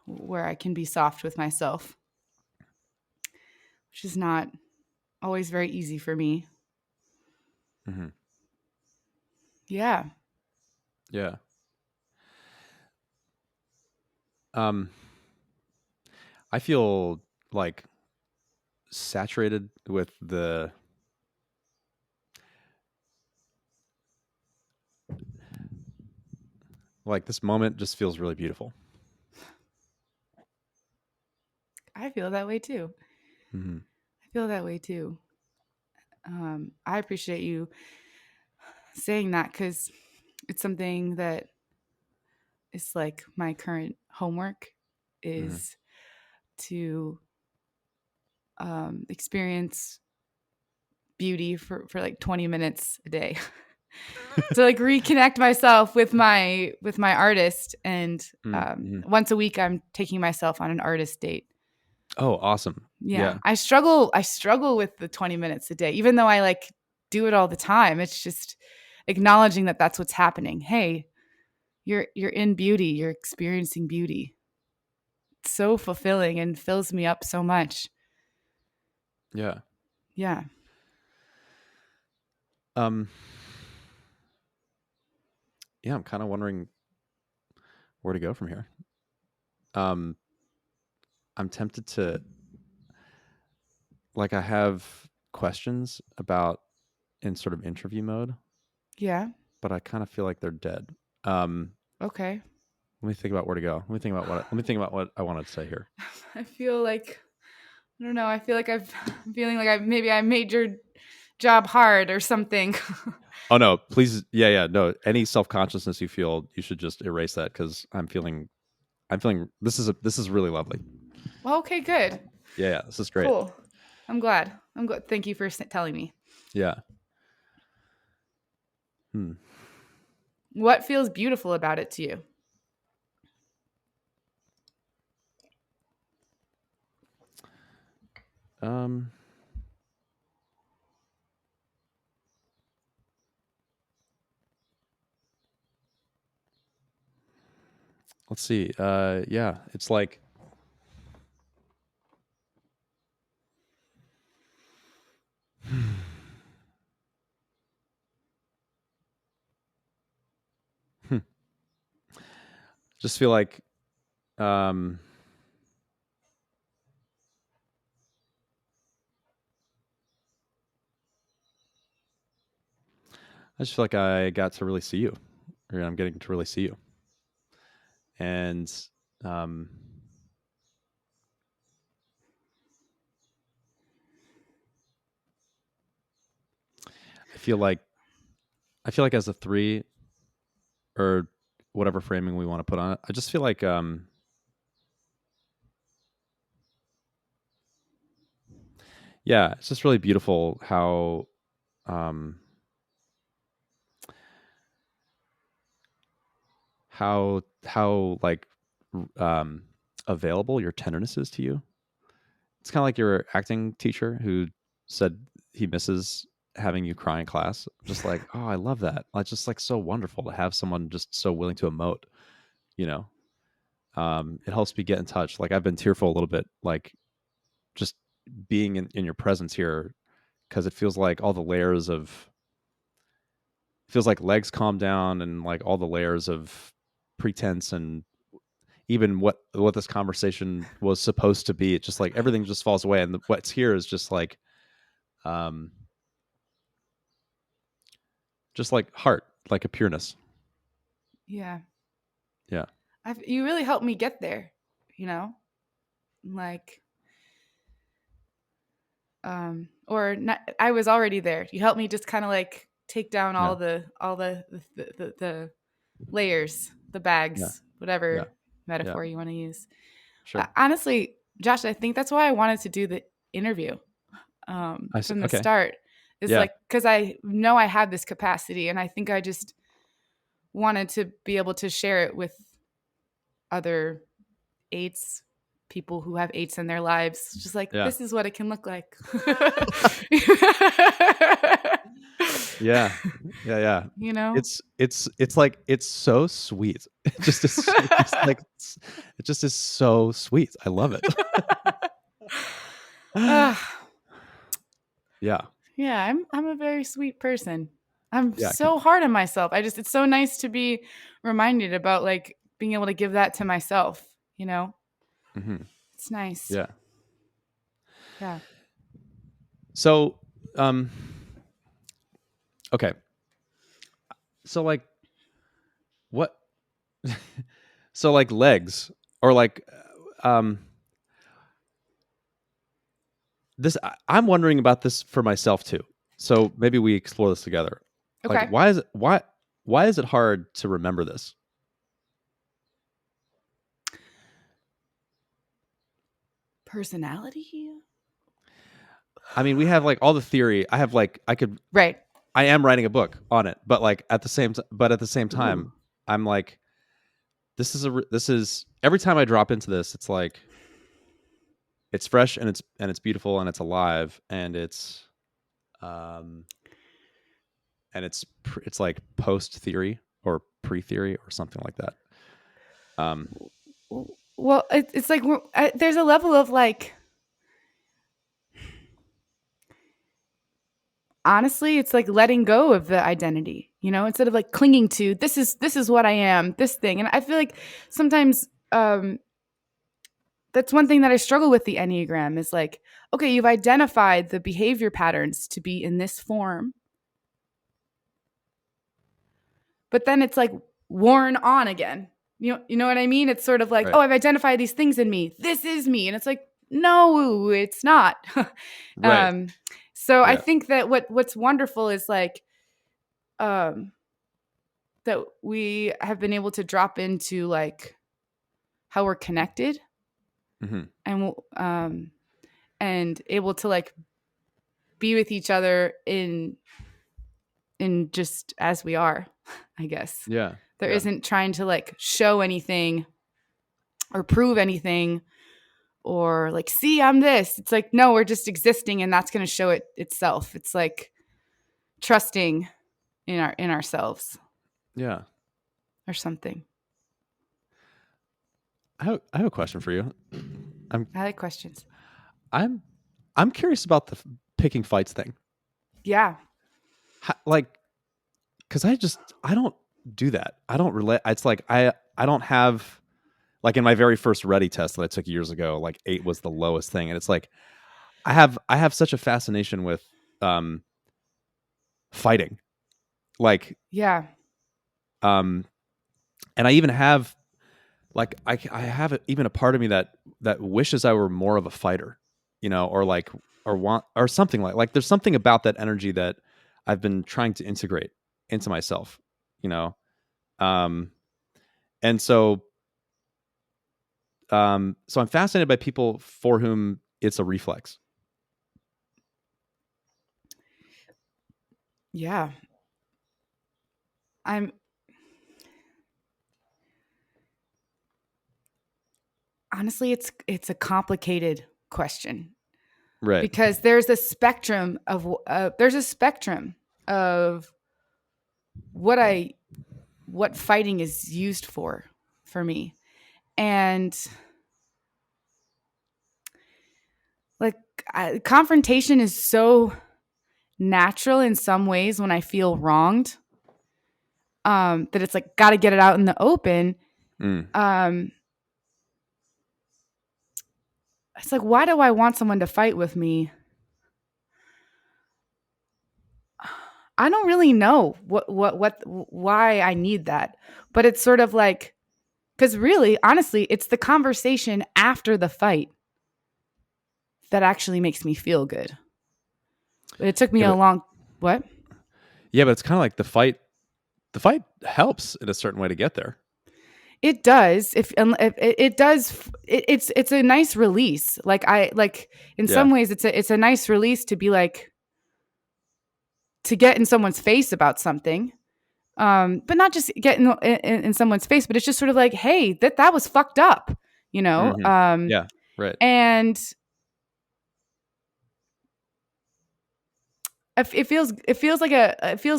where I can be soft with myself, which is not always very easy for me. Mhm. Yeah. Yeah. Um I feel like saturated with this moment just feels really beautiful. I feel that way too. Mhm. I feel that way too. I appreciate you saying that because it's something that is like my current homework Mhm. is to experience beauty for like 20 minutes a day to like reconnect myself with my artist. And Mhm. once a week I'm taking myself on an artist date. Oh, awesome. Yeah, Yeah. I struggle with the 20 minutes a day even though I like do it all the time. It's just acknowledging that that's what's happening. Hey, you're in beauty, you're experiencing beauty. It's so fulfilling and fills me up so much. Yeah. Yeah. Um yeah, I'm kind of wondering where to go from here. Um I'm tempted to I have questions about in sort of interview mode, Yeah. but I kind of feel like they're dead. Um Okay. Let me think about where to go. Let me think about what I wanted to say here. I feel like I don't know. I feel like I'm feeling like I made your job hard or something. Oh no, please. Yeah, yeah. No, any self-consciousness you feel, you should just erase that because I'm feeling this is really lovely. Well, okay, good. Yeah, yeah. This is great. Cool. I'm glad. I'm good. Thank you for telling me. Yeah. Hmm. What feels beautiful about it to you? Um let's see. Yeah, it's like just feel like um I just feel like I got to really see you. Or I'm getting to really see you. And um I feel like as a 3 or whatever framing we want to put on it, I just feel like yeah, it's just really beautiful how um, how like available your tenderness is to you. It's kind of like your acting teacher who said he misses having you cry in class. Just like, oh, I love that. It's just like so wonderful to have someone just so willing to emote. You know, it helps me get in touch. Like I've been tearful a little bit, like just being in your presence here, because it feels like all the layers of feels like legs calm down and like all the layers of pretense and even what this conversation was supposed to be, it just like everything just falls away, and what's here is um just like heart, like a pureness. Yeah. Yeah. You really helped me get there, you know? Like, or not, I was already there. You helped me just kind of like take down Yeah. all the layers, the Yeah. bags, Yeah. whatever Yeah. metaphor you want to use. Sure. Honestly, Josh, I think that's why I wanted to do the interview I see. from the Okay. start. Is Yeah. like because I know I have this capacity, and I think I just wanted to be able to share it with other eights, people who have eights in their lives. Just like Yeah. this is what it can look like. Yeah. Yeah. Yeah. You know? It's like it's so sweet. It just is. It's just like it just is so sweet. I love it. uh, Yeah. yeah, I'm a very sweet person. I'm Yeah. so hard on myself. It's so nice to be reminded about like being able to give that to myself, you know? Mm-hmm. It's nice. Yeah. Yeah. So, um, okay. So like what? So like legs or like, um, this. I'm wondering about this for myself too. So maybe we explore this together. Like, Okay. why is it hard to remember this? Personality? I mean, we have like all the theory. I have like Right. I am writing a book on it, but like at the same time, Ooh. I'm like, this is every time I drop into this, it's like it's fresh and it's beautiful and it's alive um it's like post theory or pre theory or something like that. Um, Well, it's like there's a level of like, honestly, it's like letting go of the identity, you know, instead of like clinging to this is what I am, this thing. And I feel like sometimes that's one thing that I struggle with the Enneagram is like, okay, you've identified the behavior patterns to be in this form, but then it's like worn on again. You know what I mean? It's sort of like, right, oh, I've identified these things in me. This is me. And it's like, no, it's not. right, um, so I yeah, think that what's wonderful is like um, that we have been able to drop into like how we're connected hmm and and able to like be with each other in just as we are, I guess. yeah, There yeah, isn't trying to like show anything or prove anything or like, see, I'm this. It's like, no, we're just existing and that's going to show it itself. It's like trusting in ourselves yeah. or something. I have a question for you. I'm I like questions. I'm I'm curious about the picking fights thing. Yeah. Like, because I don't do that. I don't relate. It's like I don't have like in my very first Ready test that I took years ago. Like 8 was the lowest thing, and it's like I have such a fascination with um fighting. Like Yeah. um, and I even have like I have even a part of me that wishes I were more of a fighter, you know, or like or want or something like there's something about that energy that I've been trying to integrate into myself, you know. Um, and so I'm fascinated by people for whom it's a reflex. Yeah. I'm honestly, it's a complicated question Right. because there's a spectrum of what what fighting is used for me. And like confrontation is so natural in some ways when I feel wronged, that it's like got to get it out in the open. Mm. um it's like, why do I want someone to fight with me? I don't really know why I need that, but it's sort of like, because really, honestly, it's the conversation after the fight that actually makes me feel good. But it took me Yeah, a but long what? yeah, but it's kind of like the fight. The fight helps in a certain way to get there. It does. If it does, it's a nice release. Like I like in Yeah. some ways, it's a nice release to be like, to get in someone's face about something. But not just get in someone's face, but it's just sort of like, hey, that was fucked up, you know. Hmm. Yeah. Right. And it feels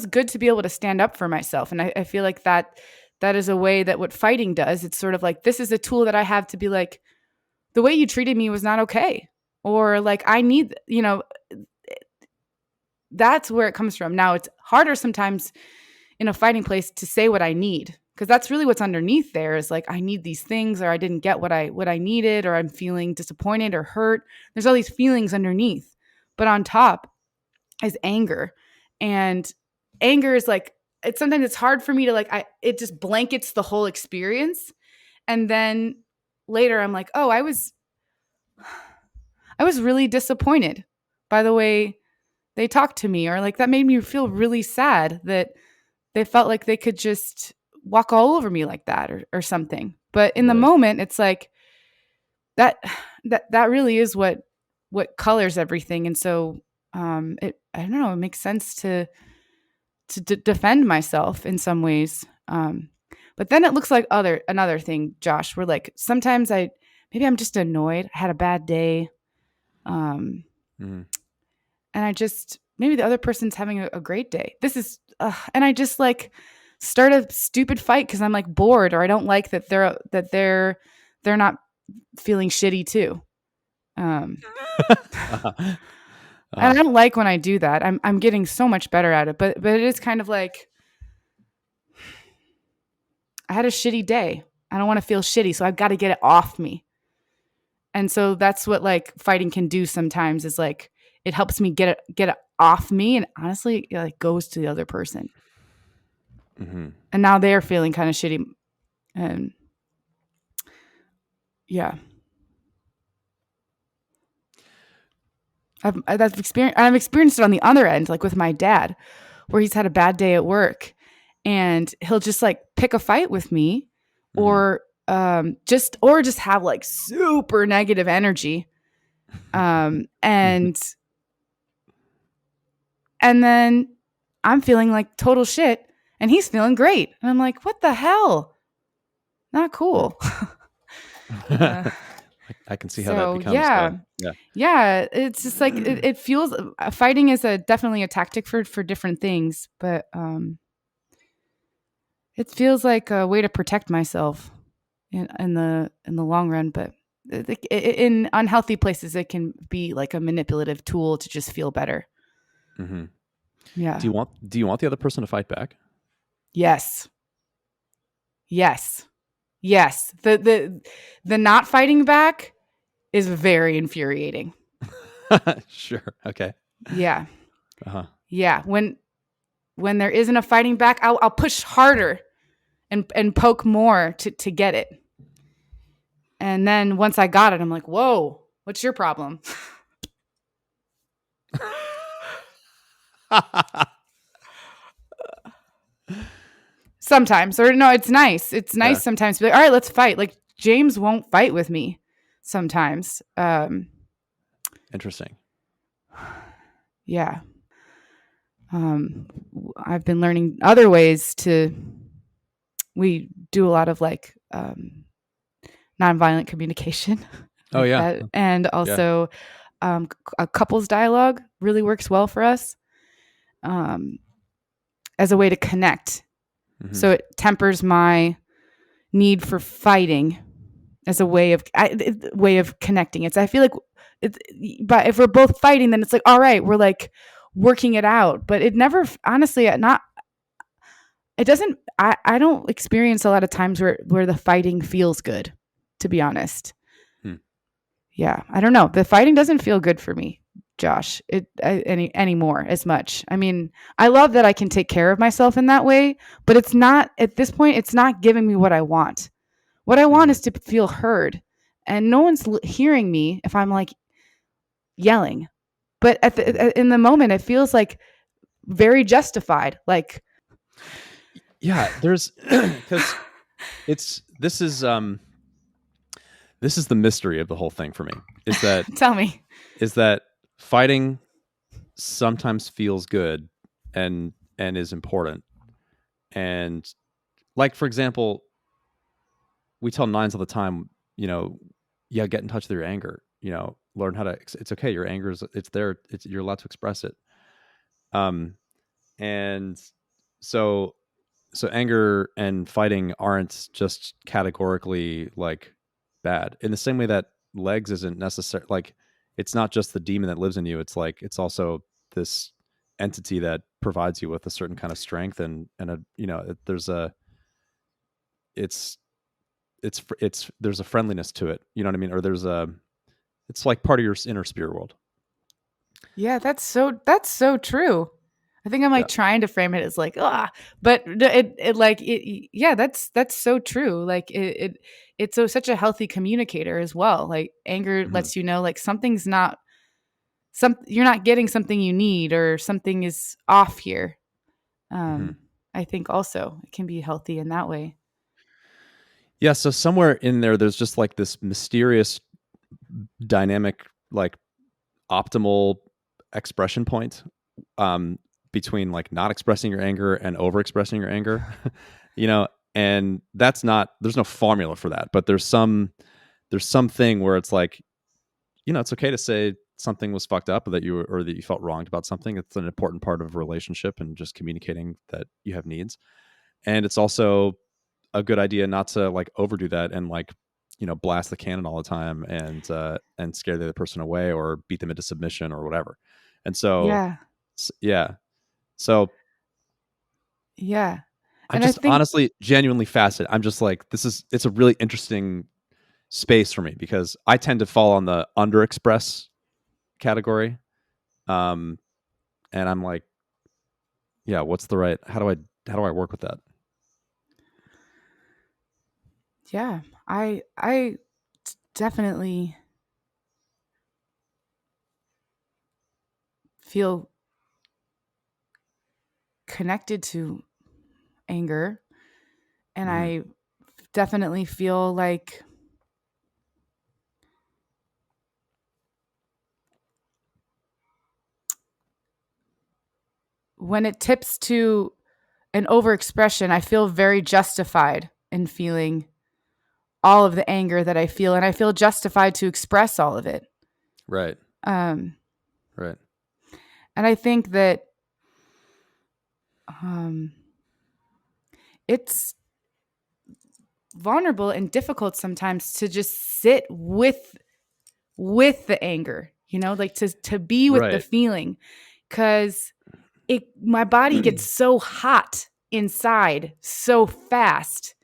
good to be able to stand up for myself, and I feel like that is a way that what fighting does. It's sort of like, this is a tool that I have to be like, the way you treated me was not okay, or like I need, that's where it comes from. Now it's harder sometimes in a fighting place to say what I need, because that's really what's underneath there is like, I need these things, or I didn't get what I needed, or I'm feeling disappointed or hurt. There's all these feelings underneath, but on top is anger. And anger is like, sometimes it's hard for me to like, it just blankets the whole experience. And then later I'm like, oh, I was really disappointed by the way they talked to me, or like that made me feel really sad that they felt like they could just walk all over me like that, or something. But in the Right. moment, it's like that that really is what colors everything. And so I don't know, it makes sense to defend myself in some ways. But then it looks like another thing, Josh, where like sometimes maybe I'm just annoyed. I had a bad day. Um, Hmm. and I just, maybe the other person's having a great day. And I just like start a stupid fight because I'm like bored, or I don't like that they're not feeling shitty too. Um, Uh-huh. and I Uh-huh. don't like when I do that. I'm getting so much better at it, but it is kind of like, I had a shitty day. I don't want to feel shitty, so I've got to get it off me. And so that's what like fighting can do sometimes, is like, it helps me get it off me, and honestly, it like goes to the other person. Hmm. And now they're feeling kind of shitty. And yeah, I've experienced it on the other end, like with my dad, where he's had a bad day at work, and he'll just like pick a fight with me, Hmm. or just have like super negative energy, and then I'm feeling like total shit, and he's feeling great, and I'm like, what the hell? Not cool. uh, I can see how that so becomes. yeah. Yeah. Yeah, it's just like it feels, fighting is definitely a tactic for different things, but it feels like a way to protect myself in the long run. But in unhealthy places, it can be like a manipulative tool to just feel better. Hmm. Yeah. Do you want the other person to fight back? Yes. Yes. Yes. The not fighting back is very infuriating. Sure. Okay. Yeah. Uh-huh. Yeah. When there isn't a fighting back, I'll push harder and poke more to get it. And then once I got it, I'm like, whoa, what's your problem? Sometimes, or no, it's nice. It's Yeah. nice sometimes to be like, all right, let's fight. Like James won't fight with me sometimes. Interesting. Yeah. I've been learning other ways we do a lot of like nonviolent communication. Oh Like yeah. that. And Yeah. also a couples dialogue really works well for us as a way to connect. Mm-hmm. So it tempers my need for fighting as a way of connecting. I feel like but if we're both fighting, then it's like, all right, we're like working it out. But it never, honestly, it doesn't, I don't experience a lot of times where the fighting feels good, to be honest. Yeah, I don't know. The fighting doesn't feel good for me, Josh. Anymore as much. I mean, I love that I can take care of myself in that way, but it's not at this point. It's not giving me what I want. What I want is to feel heard, and no one's hearing me if I'm like yelling. But in the moment, it feels like very justified. Like, Yeah, there's because this is the mystery of the whole thing for me. Tell me. Is that fighting sometimes feels good and is important. And like, for example, we tell nines all the time, get in touch with your anger, learn how to, it's okay. Your anger it's there. You're allowed to express it. And so anger and fighting aren't just categorically like bad, in the same way that legs isn't necessary. Like, it's not just the demon that lives in you. It's like, it's also this entity that provides you with a certain kind of strength and there's a, it's there's a friendliness to it. You know what I mean? Or it's like part of your inner spirit world. Yeah, that's so true. I think I'm like trying to frame it as like, but yeah, that's so true. Like it's such a healthy communicator as well. Like anger lets you know like you're not getting something you need, or something is off here. I think also it can be healthy in that way. Yeah. So somewhere in there's just like this mysterious dynamic, like optimal expression point between like not expressing your anger and over expressing your anger. And there's no formula for that, but there's something where it's like, it's okay to say something was fucked up, or that you felt wronged about something. It's an important part of a relationship and just communicating that you have needs. And it's also a good idea not to like overdo that and like, blast the cannon all the time and scare the other person away or beat them into submission or whatever. And so, Yeah. yeah. So Yeah. I'm And I just think honestly genuinely fascinated. I'm just like, it's a really interesting space for me, because I tend to fall on the underexpress category. And I'm like, yeah, how do I work with that? yeah, I definitely feel connected to anger, and I definitely feel like when it tips to an overexpression, I feel very justified in feeling all of the anger that I feel, and I feel justified to express all of it. Right. Um, Right. and I think that it's vulnerable and difficult sometimes to just sit with the anger, like to be with the Right. feeling, because my body gets so hot inside so fast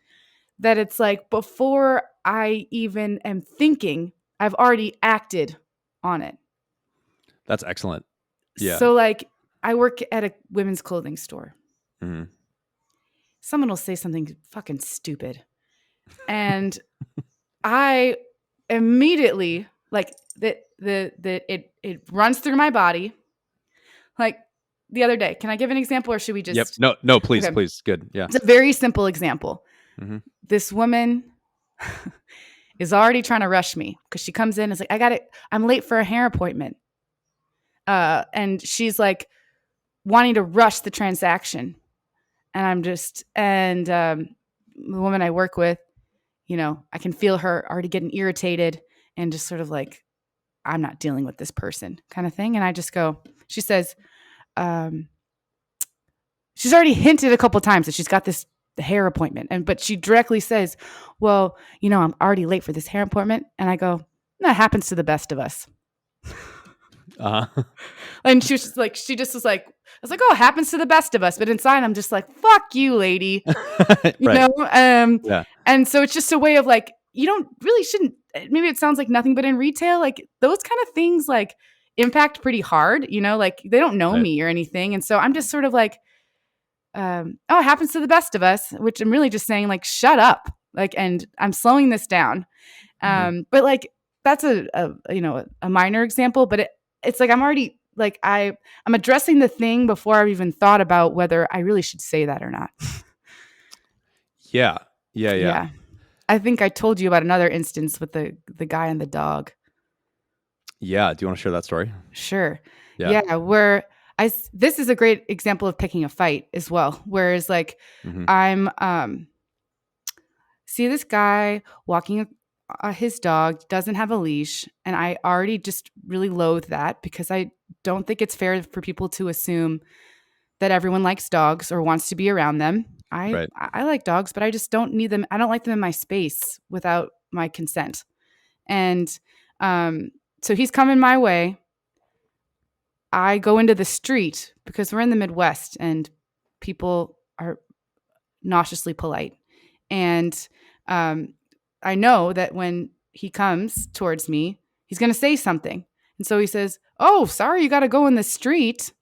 that it's like before I even am thinking, I've already acted on it. That's excellent. Yeah. So like I work at a women's clothing store. Someone will say something fucking stupid, and I immediately like it runs through my body. Like the other day, can I give an example, or should we just? Yep. No, please, Okay. please. Good. Yeah. It's a very simple example. This woman is already trying to rush me because she comes in and is like, I'm late for a hair appointment. And she's like, wanting to rush the transaction. And the woman I work with, I can feel her already getting irritated and just sort of like, I'm not dealing with this person kind of thing. And I just go, she says, she's already hinted a couple of times that she's got this hair appointment. But she directly says, well, I'm already late for this hair appointment. And I go, that happens to the best of us. And she was just like, I was like, oh, it happens to the best of us. But inside, I'm just like, fuck you, lady. Right. Yeah. And so it's just a way of like, shouldn't, maybe it sounds like nothing, but in retail, like those kind of things like impact pretty hard, like they don't know me or anything. And so I'm just sort of like, oh, it happens to the best of us, which I'm really just saying like, shut up. Like, and I'm slowing this down. But like, that's a minor example, but it's like, I'm already like, I'm addressing the thing before I've even thought about whether I really should say that or not. Yeah. I think I told you about another instance with the guy and the dog. Yeah. Do you want to share that story? Sure. Yeah. Where this is a great example of picking a fight as well. Whereas like I'm see this guy walking his dog, doesn't have a leash, and I already just really loathe that because I don't think it's fair for people to assume that everyone likes dogs or wants to be around them. I like dogs, but I just don't need them. I don't like them in my space without my consent. And so he's coming my way. I go into the street because we're in the Midwest and people are nauseously polite. And I know that when he comes towards me, he's going to say something. And so he says, oh, sorry, you got to go in the street.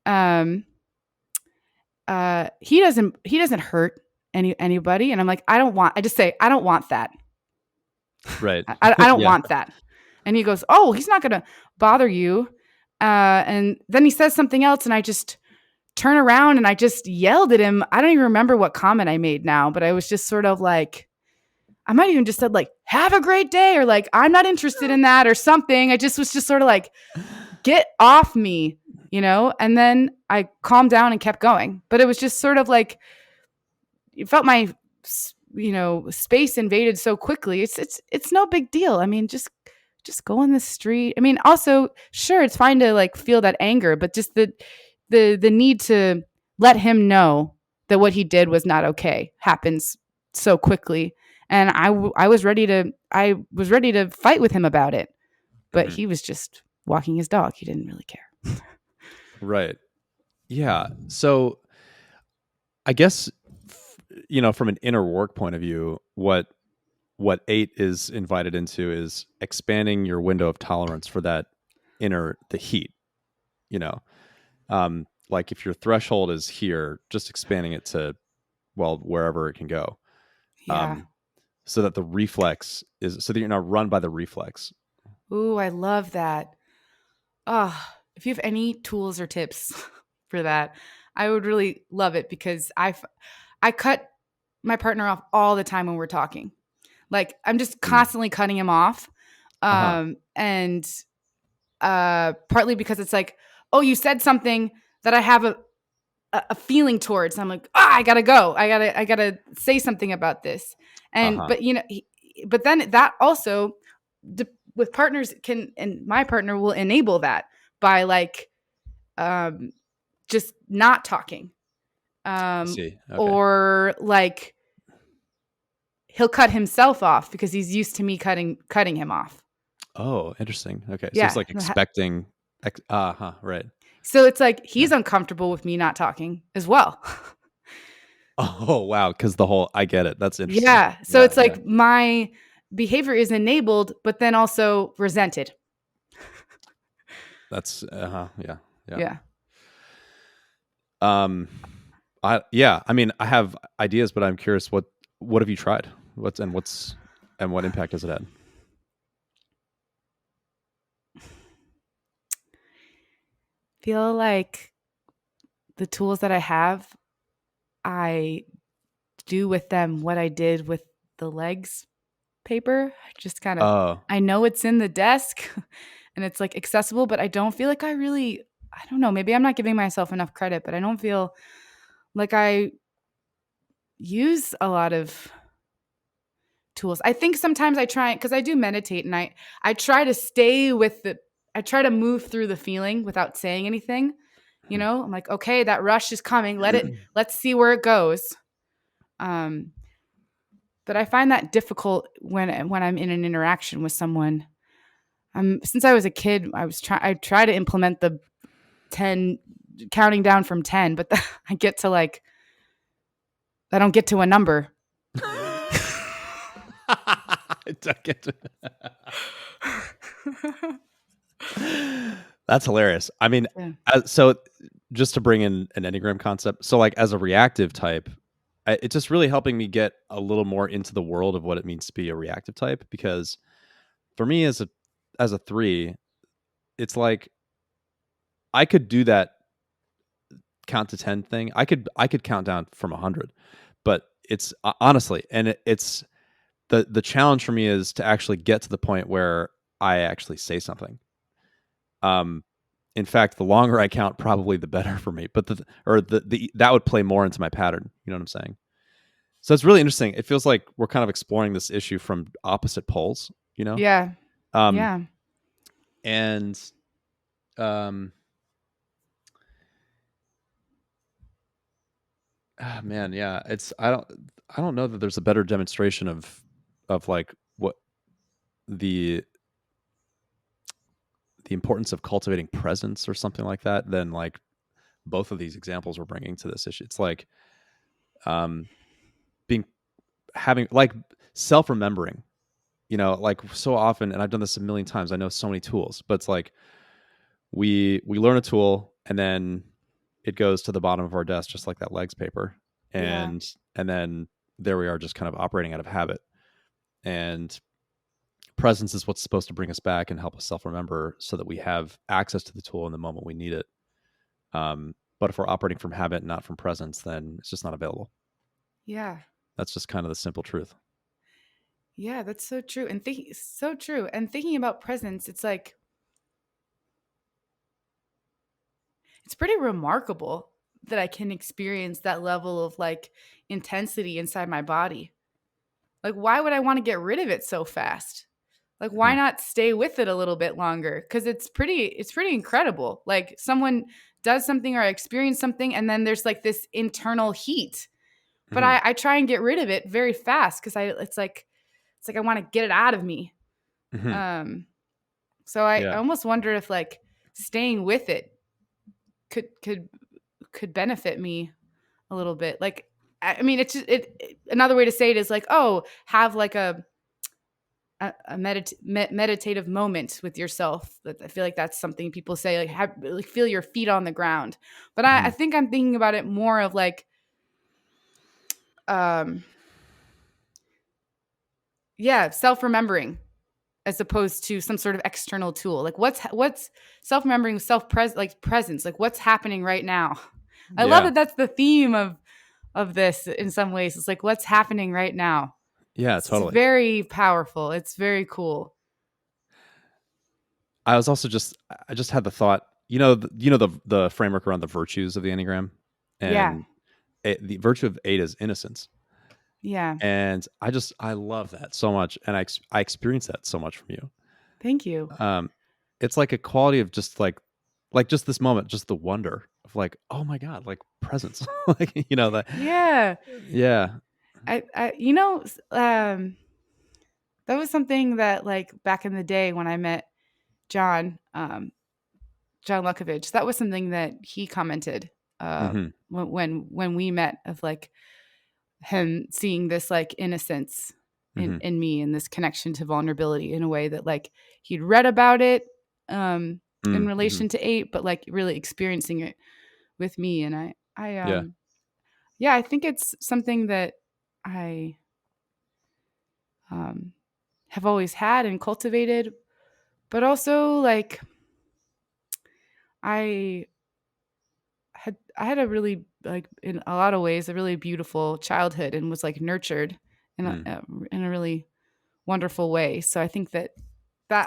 He doesn't hurt anybody. And I'm like, I don't want that. Right. I don't want that. And he goes, oh, he's not going to bother you. And then he says something else and I just turn around and I just yelled at him. I don't even remember what comment I made now, but I was just sort of like, I might even just said like, have a great day, or like, I'm not interested in that or something. I just was just sort of like, get off me, and then I calmed down and kept going. But it was just sort of like, it felt my, space invaded so quickly. It's no big deal. I mean, just go on the street. I mean, also, sure, it's fine to like feel that anger, but just the need to let him know that what he did was not okay happens so quickly. And I was ready to fight with him about it, but he was just walking his dog. He didn't really care. Right. Yeah. So I guess, from an inner work point of view, what 8 is invited into is expanding your window of tolerance for the heat, like if your threshold is here, just expanding it to, wherever it can go. Yeah. So that the reflex so that you're not run by the reflex. Ooh, I love that. If you have any tools or tips for that, I would really love it, because I cut my partner off all the time when we're talking. Like I'm just constantly cutting him off. And partly because it's like, oh, you said something that I have a feeling towards. I'm like, I gotta go. I gotta say something about this. And, but then that also with partners and my partner will enable that by like, just not talking. Okay. Or like he'll cut himself off because he's used to me cutting him off. Oh, interesting. Okay. So it's like expecting, right. So it's like he's uncomfortable with me not talking as well. Oh, wow. Because I get it. That's interesting. Yeah. So it's like my behavior is enabled, but then also resented. That's, yeah. Yeah. I mean, I have ideas, but I'm curious, what have you tried? What impact has it had? Feel like the tools that I have, I do with them what I did with the legs paper. Just kind of, I know it's in the desk and it's like accessible, but I don't feel like I really I don't know, maybe I'm not giving myself enough credit, but I don't feel like I use a lot of tools. I think sometimes I try, because I do meditate, and I try to stay with I try to move through the feeling without saying anything. You know, I'm like, okay, that rush is coming. Let's see where it goes. Um, but I find that difficult when I'm in an interaction with someone. Since I was a kid, I try to implement the 10, counting down from 10, but I get to like, I don't get to a number. That's hilarious. I mean, Yeah. so just to bring in an Enneagram concept, so like as a reactive type, it's just really helping me get a little more into the world of what it means to be a reactive type. Because for me, as a 3, it's like I could do that count to 10 thing. I could count down from 100, but it's honestly, and it's the challenge for me is to actually get to the point where I actually say something. In fact, the longer I count, probably the better for me. But that would play more into my pattern. You know what I'm saying? So it's really interesting. It feels like we're kind of exploring this issue from opposite poles. You know? Yeah. Um, Yeah. and man, yeah. It's I don't know that there's a better demonstration of like what the the importance of cultivating presence or something like that than like both of these examples we're bringing to this issue. It's like um being having like self-remembering, you know, like so often, and I've done this a million times, I know so many tools, but it's like we learn a tool and then it goes to the bottom of our desk just like that legs paper, Yeah. and then there we are just kind of operating out of habit. And presence is what's supposed to bring us back and help us self-remember so that we have access to the tool in the moment we need it. But if we're operating from habit and not from presence, then it's just not available. Yeah. That's just kind of the simple truth. Yeah, that's so true. And so true. And thinking about presence, it's like, it's pretty remarkable that I can experience that level of like intensity inside my body. Like, why would I want to get rid of it so fast? Like, why Mhm. not stay with it a little bit longer? Because it's pretty incredible. Like, someone does something or I experience something, and then there's like this internal heat. But Mhm. I try and get rid of it very fast because it's like I want to get it out of me. Mhm. Um, so I Yeah. almost wonder if like staying with it could benefit me a little bit. Like, I mean, it's just, another way to say it is like, oh, have like meditative moment with yourself. I feel like that's something people say, like, like feel your feet on the ground. But I Mhm. think I'm thinking about it more of like, um, yeah, self remembering as opposed to some sort of external tool. Like, what's self remembering, like presence. Like, what's happening right now? I love Yeah. that. That's the theme of this in some ways. It's like what's happening right now. Yeah, It's totally. very powerful. It's very cool. I was also I just had the thought, the framework around the virtues of the Enneagram, Yeah. and the virtue of 8 is innocence. Yeah. And I love that so much, and I experience that so much from you. Thank you. Um, it's like a quality of just like just this moment, just the wonder of like, oh my god, like presence, like that. Yeah. Yeah. That was something that like back in the day when I met John, John Lukovich, that was something that he commented Hmm. when we met, of like him seeing this like innocence Hmm. in me and this connection to vulnerability in a way that like he'd read about it in Hmm. relation to 8, but like really experiencing it with me. And Yeah. yeah, I think it's something that I um, have always had and cultivated, but also like I I had a really, like, in a lot of ways, a really beautiful childhood and was like nurtured Mm. in a really wonderful way. So I think that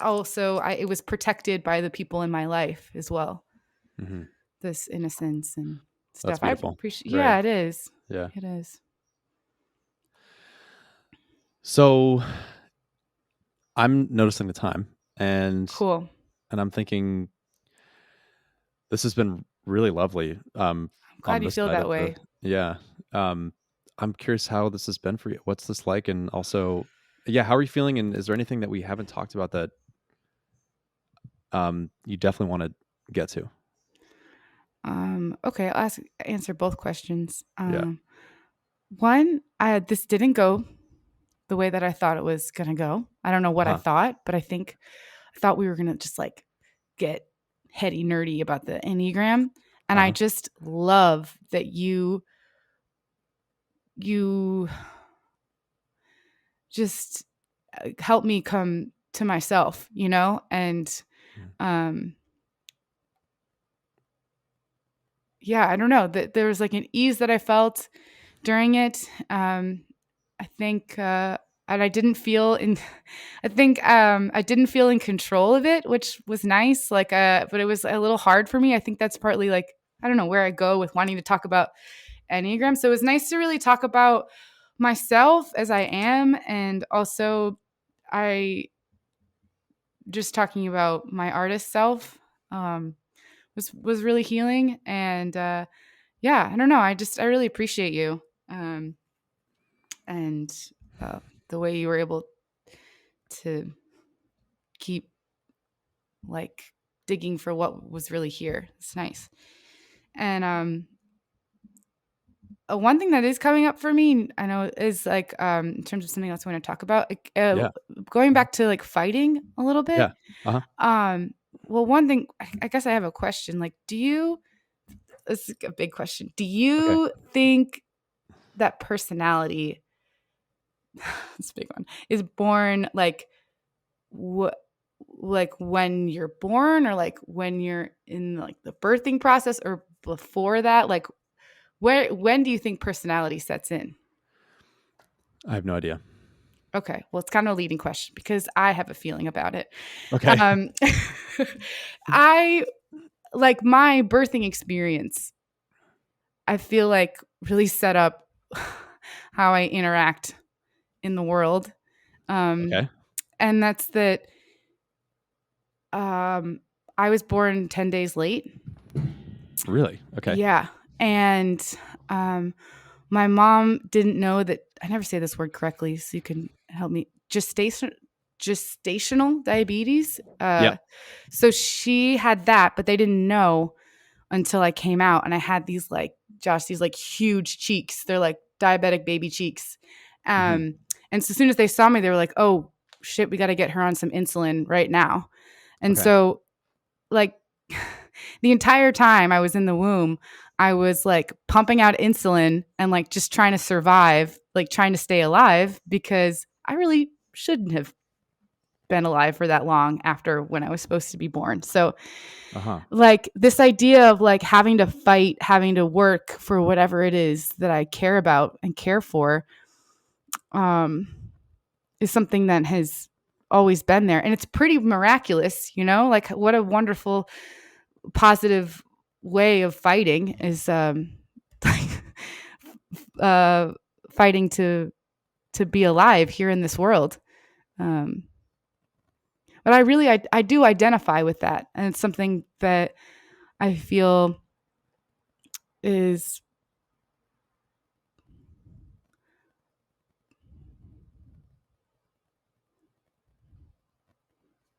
also it was protected by the people in my life as well. Mm-hmm. this innocence and That's stuff. I beautiful. appreciate. Right. Yeah, it is. Yeah. It is. So I'm noticing the time, and Cool. I'm thinking this has been really lovely. I'm On glad you this feel side that of the way. yeah. Um, I'm curious how this has been for you. What's this like? And also, yeah, how are you feeling? And is there anything that we haven't talked about that you definitely want to get to? Okay, I'll answer both questions. Yeah. One, this didn't go the way that I thought it was gonna go. I don't know what I Uh-huh. thought, but I thought we were gonna just like get heady nerdy about the Enneagram. And I Uh-huh. just love that you just help me come to myself, and Mm. um yeah, I don't know, that there was like an ease that I felt during it. I think and I didn't feel in I think I didn't feel in control of it, which was nice. Like but it was a little hard for me. I think that's partly like I don't know where I go with wanting to talk about Enneagram. So it was nice to really talk about myself as I am, and also I just talking about my artist self um, was really healing. And yeah, I don't know. I really appreciate you um, and the way you were able to keep like digging for what was really here. It's nice. And one thing that is coming up for me, I know, is like in terms of something else I want to talk about, like, Yeah. going back to like fighting a little bit. Yeah. Uh-huh. Um, well, one thing, I guess I have a question. Like, this is a big question. Do Okay. you think that personality, this big one, is born like what? Like when you're born, or like when you're in like the birthing process, or before that? Like when do you think personality sets in? I have no idea. Okay, well, it's kind of a leading question because I have a feeling about it. Okay. Um, I like my birthing experience. I feel like really set up how I interact in the world, um, Okay. and that's that. Um, I was born 10 days late. Really? Okay. Yeah, and um, my mom didn't know that. I never say this word correctly, so you can help me. Gestational diabetes. Yeah. So she had that, but they didn't know until I came out, and I had these like Josh, these like huge cheeks. They're like diabetic baby cheeks. Hmm. And so as soon as they saw me, they were like, "Oh shit, we got to get her on some insulin right now." And Okay. so like the entire time I was in the womb, I was like pumping out insulin and like just trying to survive, like trying to stay alive, because I really shouldn't have been alive for that long after when I was supposed to be born. So Uh-huh. like this idea of like having to fight, having to work for whatever it is that I care about and care for, um, is something that has always been there. And it's pretty miraculous, like what a wonderful, positive way of fighting is like uh, fighting to be alive here in this world. Um, but I do identify with that. And it's something that I feel is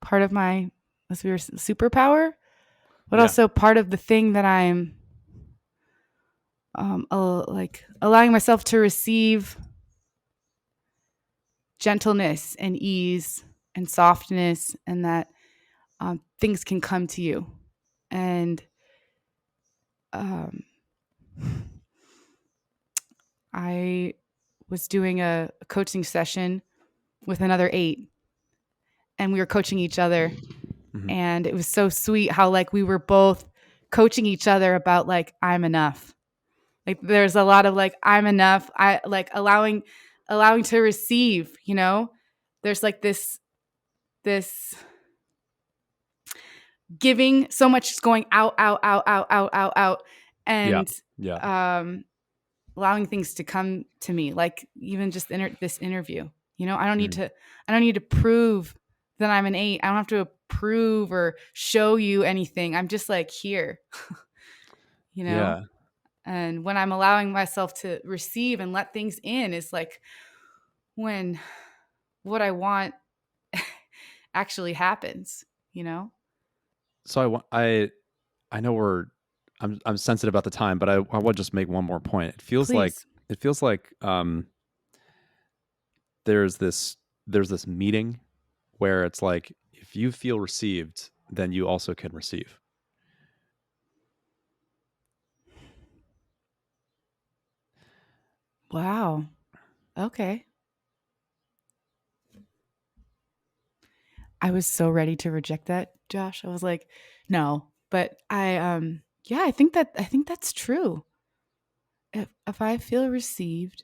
part of my, let's be superpower, but Yeah. also part of the thing that I'm like allowing myself to receive gentleness and ease and softness, and that things can come to you. And um, I was doing a coaching session with another 8, and we were coaching each other. Hmm. And it was so sweet how like we were both coaching each other about like I'm enough. Like there's a lot of like I'm enough. I like allowing to receive. There's like this giving, so much is going out, and Yeah. allowing things to come to me, like even just this interview. I don't need Mm. to. I don't need to prove that I'm an 8. I don't have to prove or show you anything. I'm just like here, Yeah. And when I'm allowing myself to receive and let things in, is like when what I want actually happens. So I know I'm sensitive about the time, but I want to just make one more point. Please. It feels like there's this meeting where it's like if you feel received, then you also can receive. Wow. Okay. I was so ready to reject that, Josh. I was like, no, but yeah, I think that's true. If I feel received,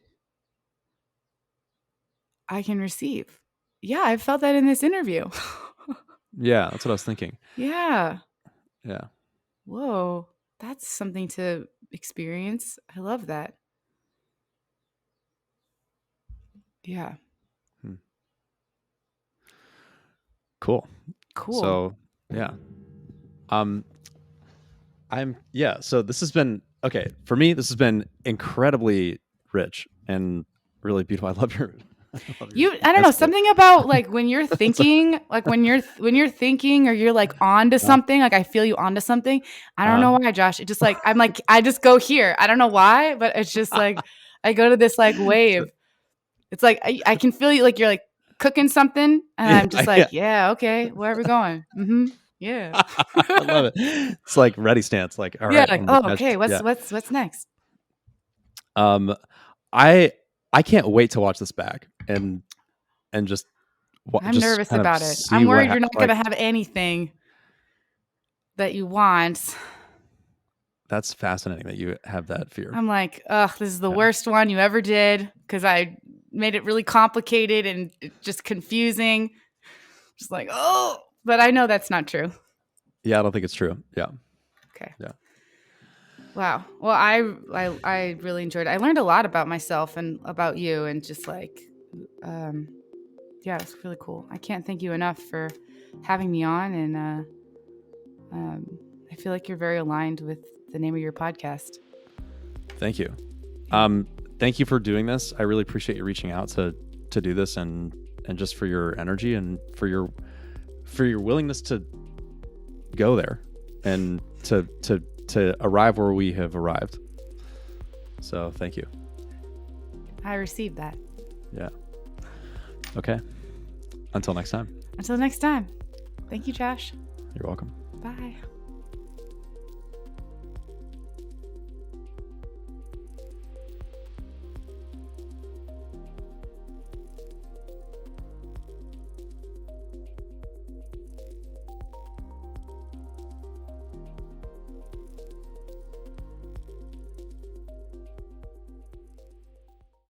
I can receive. Yeah, I felt that in this interview. Yeah, that's what I was thinking. Yeah. Yeah. Whoa. That's something to experience. I love that. Yeah. Hmm. Cool. Cool. So, yeah. So this has been okay. For me, this has been incredibly rich and really beautiful. I love your I don't know, answer. something about like when you're So, thinking, like when you're thinking or you're like onto uh, something, like I feel you onto something. I don't uh, know why, Josh. It just like I just go here. I don't know why, but it's just like I go to this like so- wave. It's like I can feel you, like you're like cooking something, and I'm just yeah. like, yeah, okay, where are we going? Yeah. I love it. It's like ready stance. Like, all Yeah, right, like, I'm oh, just okay, yeah. what's next? Um, I I can't wait to watch this back and just I'm just nervous kind of about it. see I'm what worried you're not like. gonna have anything that you want. That's fascinating that you have that fear. I'm like, ugh, this is the Yeah. worst one you ever did because I made it really complicated and just confusing. Just like, oh, but I know that's not true. Yeah, I don't think it's true. Yeah. Okay. Yeah. Wow. Well, I really enjoyed it. I learned a lot about myself and about you, and just like, um, yeah, it's really cool. I can't thank you enough for having me on, and I feel like you're very aligned with the name of your podcast. Thank you. Yeah. Thank you for doing this. I really appreciate you reaching out to do this and just for your energy and for your willingness to go there and to arrive where we have arrived. So thank you. I received that. Yeah. Okay. Until next time. Until next time. Thank you, Josh. You're welcome. Bye.